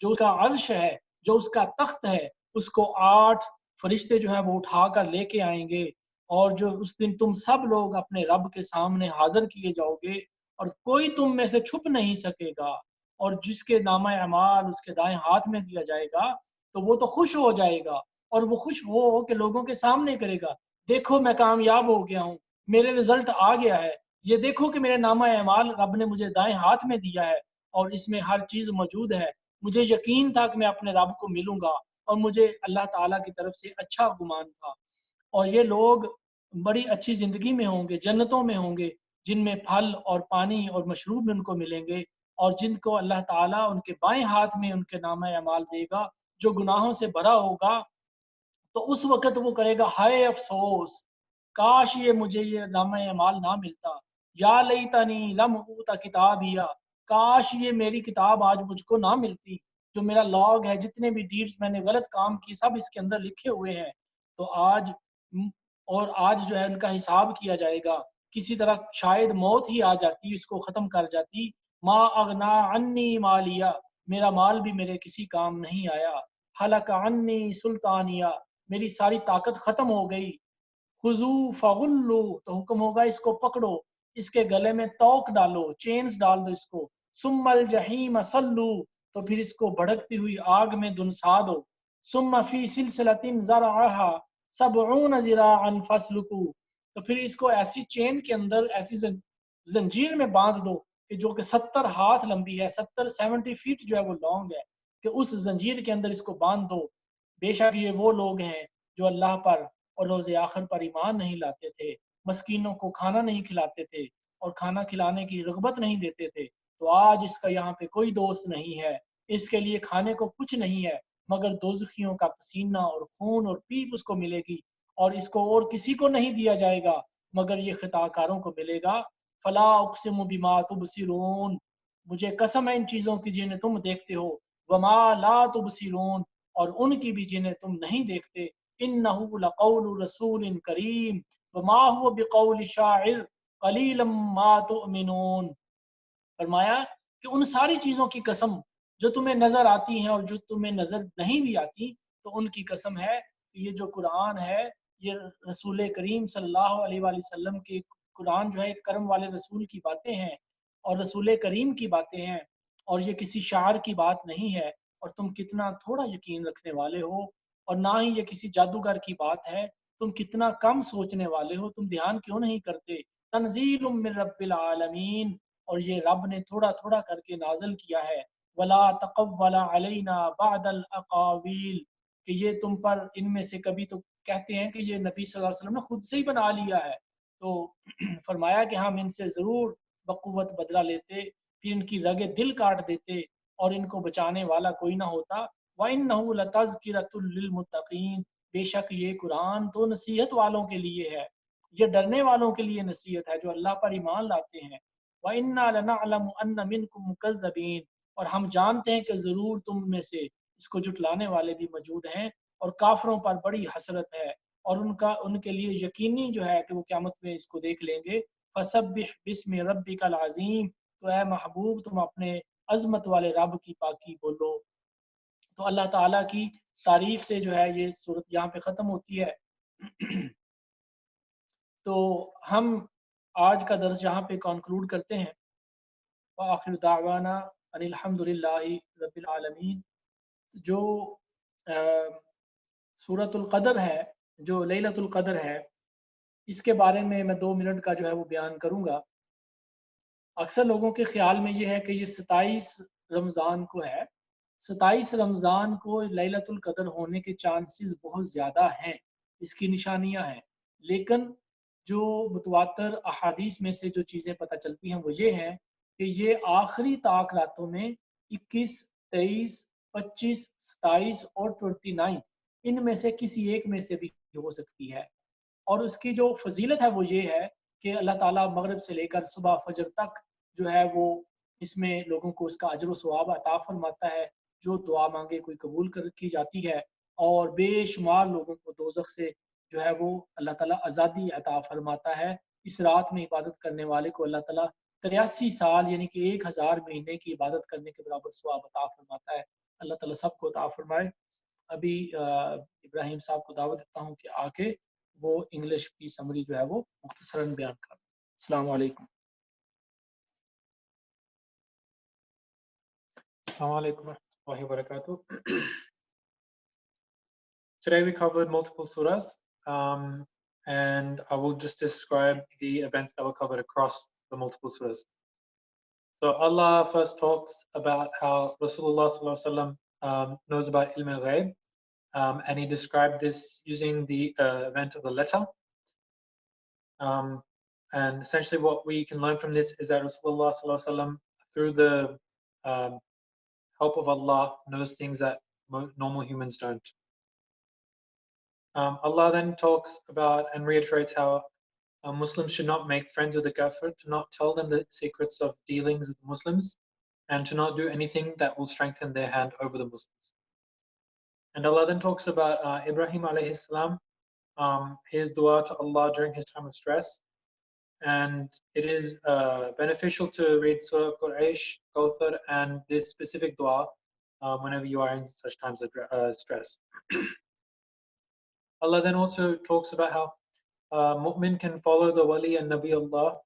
جو اس کا عرش ہے، جو اس کا تخت ہے، اس کو 8 فرشتے جو ہیں وہ اٹھا کر لے کے آئیں گے، اور جو اس دن تم سب لوگ اپنے رب کے سامنے حاضر کیے جاؤ گے، اور کوئی تم میں سے چھپ نہیں سکے گا، اور جس کے نامہ اعمال اس کے دائیں ہاتھ میں دیا جائے گا تو وہ تو خوش ہو جائے گا، اور وہ خوش ہو کہ لوگوں کے سامنے کرے گا، دیکھو میں کامیاب ہو گیا ہوں، میرے رزلٹ آ گیا ہے، یہ دیکھو کہ میرے نامہ اعمال رب نے مجھے دائیں ہاتھ میں دیا ہے، اور اس میں ہر چیز موجود ہے، مجھے یقین تھا کہ میں اپنے رب کو ملوں گا، اور مجھے اللہ تعالیٰ کی طرف سے اچھا گمان تھا، اور یہ لوگ بڑی اچھی زندگی میں ہوں گے، جنتوں میں ہوں گے، جن میں پھل اور پانی اور مشروب ان کو ملیں گے، اور جن کو اللہ تعالیٰ ان کے بائیں ہاتھ میں ان کے نامہ اعمال دے گا، جو گناہوں سے بھرا ہوگا، تو اس وقت وہ کرے گا ہائے افسوس، کاش یہ مجھے یہ نامہ اعمال نہ ملتا، یا لیتنی لم اوت کتابیا، کاش یہ میری کتاب آج مجھ کو نہ ملتی، جو میرا لاگ ہے، جتنے بھی ڈیڈز میں نے غلط کام کی سب اس کے اندر لکھے ہوئے ہیں، تو آج اور آج جو ہے ان کا حساب کیا جائے گا۔ کسی طرح شاید موت ہی آ جاتی، اس کو ختم کر جاتی، ما اغنا عنی مالیہ، میرا مال بھی میرے کسی کام نہیں آیا، ہلک عنی سلطانیہ، میری ساری طاقت ختم ہو گئی، خذو فغلو، تو حکم ہوگا اس کو پکڑو، اس کے گلے میں توق ڈالو، چینز ڈال دو اس کو، ثم الجحیم صلو، تو پھر اس کو بھڑکتی ہوئی آگ میں دنسا دو، ثم فی سلسلۃ ذرعھا 70 ذراعا فاسلکو، تو پھر اس کو ایسی چین کے اندر، ایسی زنجیر میں باندھ دو کہ جو کہ 70 ہاتھ لمبی ہے، 70 فیٹ جو ہے وہ لانگ ہے، کہ اس زنجیر کے اندر اس کو باندھ دو، بے شک یہ وہ لوگ ہیں جو اللہ پر اور روز آخر پر ایمان نہیں لاتے تھے، مسکینوں کو کھانا نہیں کھلاتے تھے اور کھانا کھلانے کی رغبت نہیں دیتے تھے، تو آج اس کا یہاں پہ کوئی دوست نہیں ہے، اس کے لیے کھانے کو کچھ نہیں ہے مگر دوزخیوں کا پسینہ اور خون اور پیپ اس کو ملے گی، اور اس کو اور کسی کو نہیں دیا جائے گا مگر یہ خطا کاروں کو ملے گا۔ فلا اقسم بما تبصرون، مجھے قسم ہے ان چیزوں کی جنہیں تم دیکھتے ہو، وما لا تبصرون، اور ان کی بھی جنہیں تم نہیں دیکھتے، انہ لقول رسول کریم وما هو بقول شاعر قلیلا ما تؤمنون، فرمایا کہ ان ساری چیزوں کی قسم جو تمہیں نظر آتی ہیں اور جو تمہیں نظر نہیں بھی آتی، تو ان کی قسم ہے کہ یہ جو قرآن ہے یہ رسول کریم صلی اللہ علیہ وآلہ وسلم کے، قرآن جو ہے ایک کرم والے رسول کی باتیں ہیں اور رسول کریم کی باتیں ہیں، اور یہ کسی شاعر کی بات نہیں ہے، اور تم کتنا تھوڑا یقین رکھنے والے ہو، اور نہ ہی یہ کسی جادوگر کی بات ہے، تم کتنا کم سوچنے والے ہو، تم دھیان کیوں نہیں کرتے، تنزیل من رب العالمین، اور یہ رب نے تھوڑا تھوڑا کر کے نازل کیا ہے، ولا تقول علینا بعد الاقاویل، کہ یہ تم پر ان میں سے کبھی تو کہتے ہیں کہ یہ نبی صلی اللہ علیہ وسلم نے خود سے ہی بنا لیا ہے، تو فرمایا کہ ہم ان سے ضرور بقوت بدلہ لیتے، پھر ان کی رگیں دل کاٹ دیتے اور ان کو بچانے والا کوئی نہ ہوتا، وَإِنَّهُ لَتَذْكِرَةٌ لِّلْمُتَّقِينَ، بے شک یہ قرآن تو نصیحت والوں کے لیے ہے، یہ ڈرنے والوں کے لیے نصیحت ہے جو اللہ پر ایمان لاتے ہیں، وَإِنَّا لَنَعْلَمُ أَنَّ مِنْكُمْ مُكَذِّبِينَ، اور ہم جانتے ہیں کہ ضرور تم میں سے اس کو جھٹلانے والے بھی موجود ہیں، اور کافروں پر بڑی حسرت ہے، اور ان کے لیے یقینی جو ہے کہ وہ قیامت میں اس کو دیکھ لیں گے۔ فَسَبِّحْ بِاسْمِ رَبِّكَ الْعَظِيمِ، تو اے محبوب تم اپنے عظمت والے رب کی پاکی بولو۔ تو اللہ تعالیٰ کی تعریف سے جو ہے یہ صورت یہاں پہ ختم ہوتی ہے۔ تو ہم آج کا درس یہاں پہ کنکلوڈ کرتے ہیں، وآخر دعوانا ان الحمد للہ رب العالمین۔ جو سورۃ القدر ہے، جو لیلۃ القدر ہے، اس کے بارے میں 2 منٹ کا جو ہے وہ بیان کروں گا۔ اکثر لوگوں کے خیال میں یہ ہے کہ یہ 27 رمضان کو ہے، 27 رمضان کو لیلۃ القدر ہونے کے چانسز بہت زیادہ ہیں، اس کی نشانیاں ہیں، لیکن جو متواتر احادیث میں سے جو چیزیں پتہ چلتی ہیں وہ یہ ہیں کہ یہ آخری طاق راتوں میں 21، 23، 25، 27 اور 29 ان میں سے کسی ایک میں سے بھی ہو سکتی ہے، اور اس کی جو فضیلت ہے وہ یہ ہے کہ اللہ تعالیٰ مغرب سے لے کر صبح فجر تک جو ہے وہ اس میں لوگوں کو اس کا اجر و ثواب عطا فرماتا ہے، جو دعا مانگے کوئی قبول کی جاتی ہے، اور بے شمار لوگوں کو دوزخ سے جو ہے وہ اللہ تعالیٰ آزادی عطا فرماتا ہے۔ اس رات میں عبادت کرنے والے کو اللہ تعالیٰ 83 سال یعنی کہ 1000 مہینے کی عبادت کرنے کے برابر ثواب عطا فرماتا ہے۔ اللہ تعالیٰ سب کو عطا فرمائے۔ ابھی ابراہیم صاحب کو دعوت دیتا ہوں کہ آ کے وہ انگلش کی سمری جو ہے وہ مختصراً بیان کر دیں۔ السلام علیکم۔ السلام علیکم ورحمۃ اللہ وبرکاتہ۔ Today we covered multiple surahs, and I will just describe the events that were covered across the multiple surahs. So Allah first talks about how Rasulullah sallallahu alaihi wasallam knows about ilm al-ghaib, and he described this using the event of the letter. And essentially what we can learn from this is that Rasulullah sallallahu alaihi wasallam, through the help of Allah, knows things that normal humans don't. Allah then talks about and reiterates how Muslims should not make friends with the kafir, to not tell them the secrets of dealings with Muslims, and to not do anything that will strengthen their hand over the Muslims. And Allah then talks about Ibrahim alayhi salam, his dua to Allah during his time of stress. And it is beneficial to read Surah Quraysh, Kawthar, and this specific dua whenever you are in such times of stress. Allah then also talks about how mu'min can follow the wali and Nabi Allah,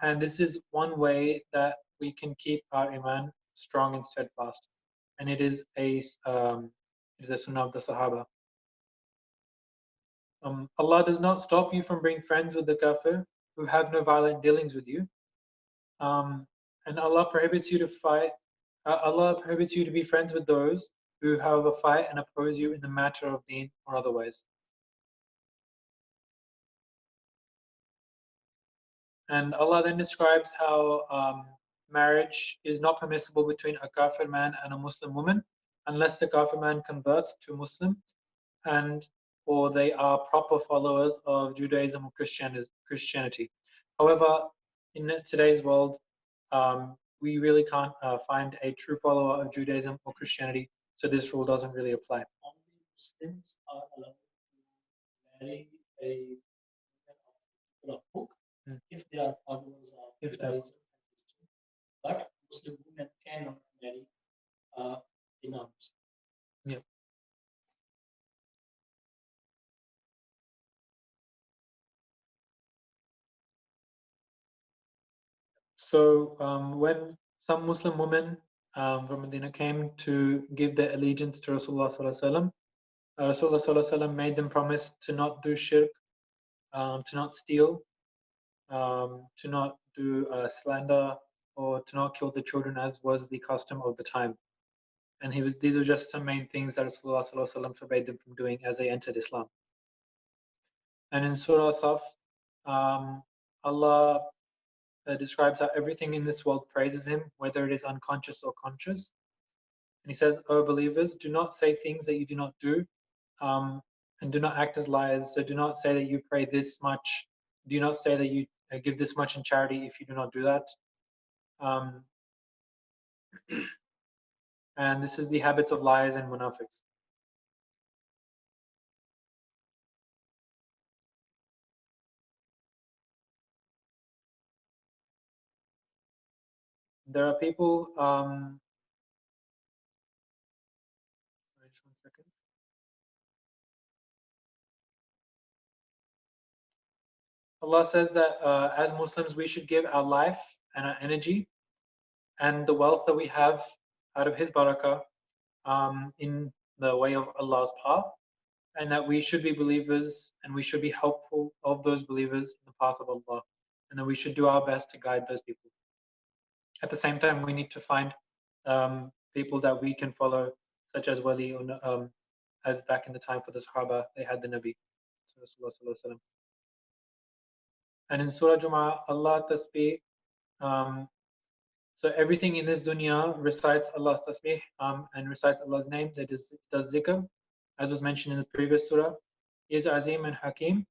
and this is one way that we can keep our iman strong and steadfast, and it is a sunnah of the Sahaba. Allah does not stop you from being friends with the kafir who have no violent dealings with you, and Allah prohibits you to fight. Allah prohibits you to be friends with those who, however, fight and oppose you in the matter of deen or otherwise. And Allah then describes how marriage is not permissible between a kafir man and a Muslim woman unless the kafir man converts to Muslim and or they are proper followers of Judaism or Christianity. However, in today's world, we really can't find a true follower of Judaism or Christianity, so this rule doesn't really apply. Only Muslims are allowed to marry a particular book if they are followers of Judaism and Christianity. But Muslim women cannot marry a non-Muslim. Yeah. So when some Muslim women from Medina came to give their allegiance to Rasulullah Sallallahu Alaihi Wasallam, Rasulullah Sallallahu Alaihi Wasallam made them promise to not do shirk, to not steal, to not do slander, or to not kill the children as was the custom of the time. And these are just some main things that Rasulullah Sallallahu Alaihi Wasallam forbade them from doing as they entered Islam. And in Surah Saf, Allah describes how everything in this world praises him, whether it is unconscious or conscious. And he says, "O believers, do not say things that you do not do, and do not act as liars. So do not say that you pray this much. Do not say that you give this much in charity if you do not do that." And this is the habits of liars and munafiqs. There are people. Just 1 second. Allah says that as Muslims we should give our life and our energy and the wealth that we have out of His barakah in the way of Allah's path, and that we should be believers and we should be helpful of those believers in the path of Allah, and that we should do our best to guide those people. At the same time, we need to find people that we can follow, such as Wali, as back in the time for the Sahaba, they had the Nabi. And in Surah Jumu'ah, Allah tasbih, so everything in this dunya recites Allah's tasbih and recites Allah's name, that is, does zikr, as was mentioned in the previous surah. He is Azim and Hakim.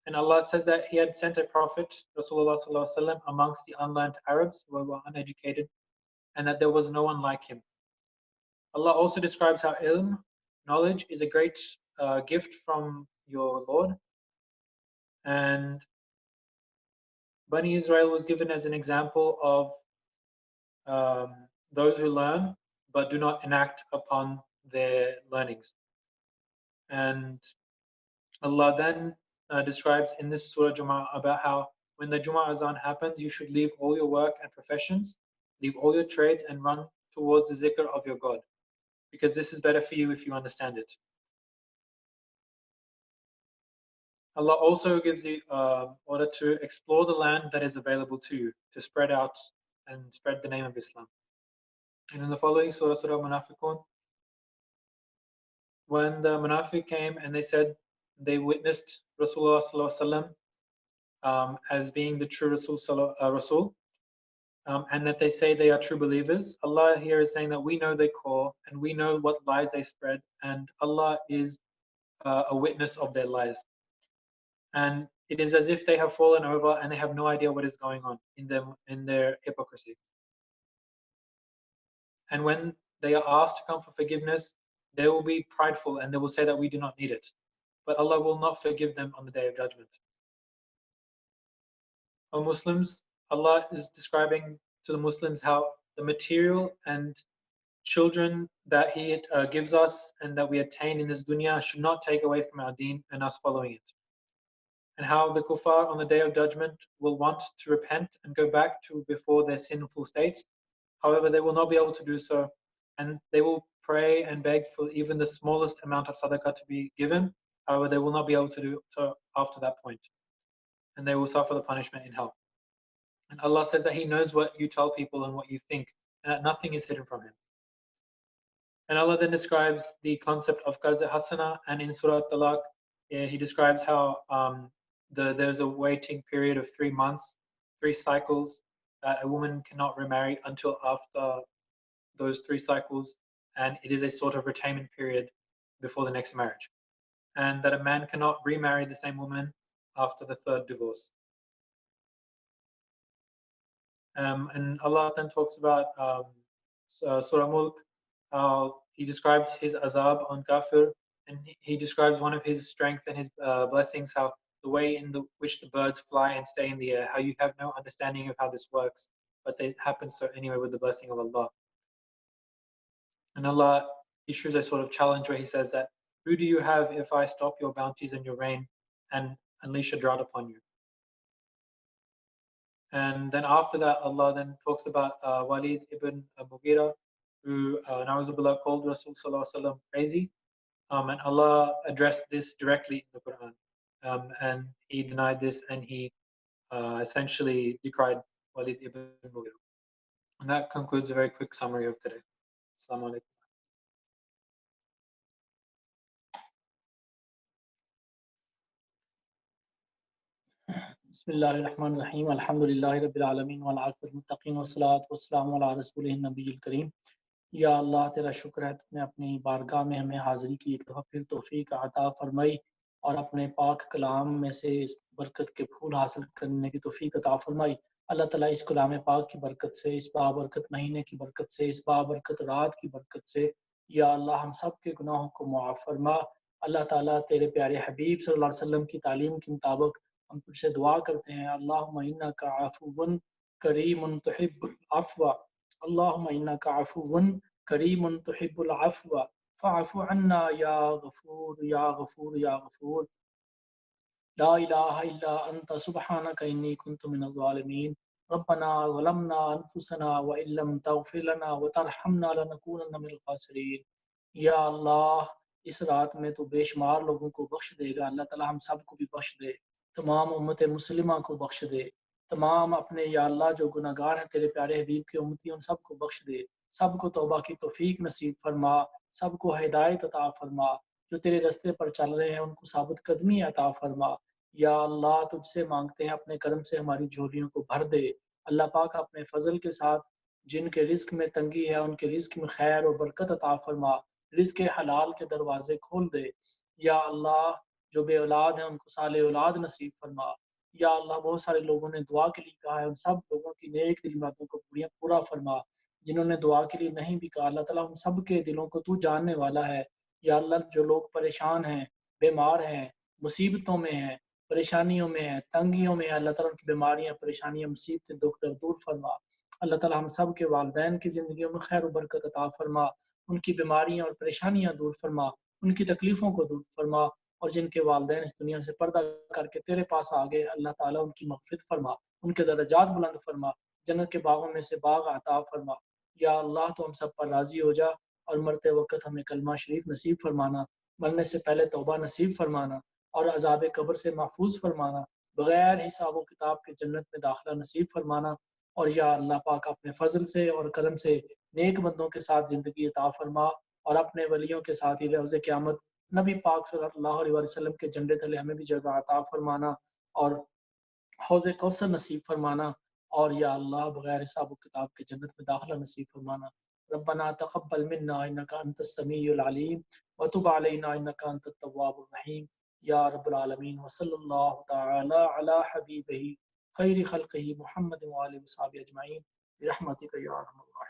And Allah says that He had sent a prophet, Rasulullah Sallallahu Alaihi Wasallam, amongst the unlearned Arabs who were uneducated, and that there was no one like him. Allah also describes how ilm, knowledge, is a great gift from your Lord. And Bani Israel was given as an example of those who learn but do not enact upon their learnings. And Allah then describes in this Surah Jumu'ah about how when the Jumu'ah Azan happens, you should leave all your work and professions, leave all your trades, and run towards the zikr of your God, because this is better for you if you understand it. Allah also gives you order to explore the land that is available to you, to spread out and spread the name of Islam. And in the following surah, Surah Munafiqun, when the Munafiq came and they said they witnessed Rasulullah Sallallahu Alaihi Wasallam as being the true Rasul, and that they say they are true believers. Allah here is saying that we know their core and we know what lies they spread, and Allah is a witness of their lies. And it is as if they have fallen over and they have no idea what is going on in their hypocrisy. And when they are asked to come for forgiveness, they will be prideful and they will say that we do not need it. But Allah will not forgive them on the Day of Judgment. O Muslims, Allah is describing to the Muslims how the material and children that He gives us and that we attain in this dunya should not take away from our deen and us following it. And how the kuffar on the Day of Judgment will want to repent and go back to before their sinful states. However, they will not be able to do so, and they will pray and beg for even the smallest amount of sadaqah to be given. However, they will not be able to do so after that point, and they will suffer the punishment in hell. And Allah says that He knows what you tell people and what you think, and that nothing is hidden from Him. And Allah then describes the concept of Qarz Hasana, and in Surah Talaq, He describes how there's a waiting period of 3 months, 3 cycles, that a woman cannot remarry until after those 3 cycles, and it is a sort of retainment period before the next marriage. And that a man cannot remarry the same woman after the 3rd divorce. And Allah then talks about Surah Mulk, how He describes His azab on kafir, and He describes one of His strength and His blessings, how the way in which the birds fly and stay in the air, how you have no understanding of how this works, but it happens so anyway with the blessing of Allah. And Allah issues a sort of challenge where He says that, who do you have if I stop your bounties and your rain and unleash a drought upon you? And then after that, Allah then talks about Walid ibn Mughira, who Na'uzubillah called Rasul Sallallahu Alaihi Wasallam crazy. And Allah addressed this directly in the Quran. And He denied this, and He essentially decried Walid ibn Mughira. And that concludes a very quick summary of today. Assalamu alaikum. Bismillahir Rahmanir Rahim. Alhamdulillahi Rabbil Alameen wal aqibatu lil muttaqin wassalatu wassalamu ala rasulihil nabiyil kareem. یا اللہ تیرا شکر ہے تم نے اپنی بارگاہ میں ہمیں حاضری کی ایک دفعہ پھر توفیق عطا فرمائی اور اپنے پاک کلام میں سے اس برکت کے پھول حاصل کرنے کی توفیق عطا فرمائی. اللہ تعالیٰ اس کلام پاک کی برکت سے، اس بابرکت مہینے کی برکت سے، اس بابرکت رات کی برکت سے یا اللہ ہم سب کے گناہوں کو معاف فرما. اللہ تعالیٰ تیرے پیارے حبیب صلی اللہ علیہ وسلم کی تعلیم کے مطابق ہم تجھ سے دعا کرتے ہیں، اللہم انک عفو کریم تحب العفو، اللہم انک عفو کریم تحب العفو فاعف عنا یا غفور یا غفور یا غفور. لا الہ الا انت سبحانک انی کنت من الظالمین. ربنا ظلمنا انفسنا وان لم تغفر لنا وترحمنا لنکونن من الخاسرین. یا اللہ اس رات میں تو بے شمار لوگوں کو بخش دے گا، اللہ تعالی ہم سب کو بھی بخش دے، تمام امت مسلمہ کو بخش دے، تمام اپنے یا اللہ جو گناہگار ہیں تیرے پیارے حبیب کے امتی ان سب کو بخش دے، سب کو توبہ کی توفیق نصیب فرما، سب کو ہدایت عطا فرما، جو تیرے رستے پر چل رہے ہیں ان کو ثابت قدمی عطا فرما. یا اللہ تجھ سے مانگتے ہیں اپنے کرم سے ہماری جھولیوں کو بھر دے. اللہ پاک اپنے فضل کے ساتھ جن کے رزق میں تنگی ہے ان کے رزق میں خیر و برکت عطا فرما، رزق حلال کے دروازے کھول دے. یا اللہ جو بے اولاد ہیں ان کو صالح اولاد نصیب فرما. یا اللہ بہت سارے لوگوں نے دعا کے لیے کہا ہے، ان سب لوگوں کی نیک دل باتوں کو پورا فرما. جنہوں نے دعا کے لیے نہیں بھی کہا، اللہ تعالیٰ ان سب کے دلوں کو تو جاننے والا ہے. یا اللہ جو لوگ پریشان ہیں، بیمار ہیں، مصیبتوں میں ہیں، پریشانیوں میں ہیں، تنگیوں میں ہیں، اللہ تعالیٰ ان کی بیماریاں، پریشانیاں، مصیبتیں، دکھ درد دور فرما. اللہ تعالیٰ ہم سب کے والدین کی زندگیوں میں خیر و برکت عطا فرما، ان کی بیماریاں اور پریشانیاں دور فرما، ان کی تکلیفوں کو دور فرما. اور جن کے والدین اس دنیا سے پردہ کر کے تیرے پاس آگے، اللہ تعالیٰ ان کی مغفرت فرما، ان کے درجات بلند فرما، جنت کے باغوں میں سے باغ عطا فرما. یا اللہ تو ہم سب پر راضی ہو جا اور مرتے وقت ہمیں کلمہ شریف نصیب فرمانا، مرنے سے پہلے توبہ نصیب فرمانا اور عذاب قبر سے محفوظ فرمانا، بغیر حساب و کتاب کے جنت میں داخلہ نصیب فرمانا. اور یا اللہ پاک اپنے فضل سے اور کرم سے نیک بندوں کے ساتھ زندگی عطا فرما اور اپنے ولیوں کے ساتھ ہی روز قیامت نبی پاک صلی اللہ علیہ وسلم کے جھنڈے تلے ہمیں بھی جگہ عطا فرمانا اور حوض کوثر نصیب فرمانا. اور یا اللہ بغیر حساب و کتاب کے جنت میں داخلہ نصیب فرمانا. ربنا تقبل منا انك انت السميع العليم وتب علينا انك انت التواب الرحيم یا رب العالمین. وصلی اللہ تعالی علی حبیبہ خیر خلقہ محمد وآلہ وصحبہ اجمعین برحمتک یا ارحم الراحمین.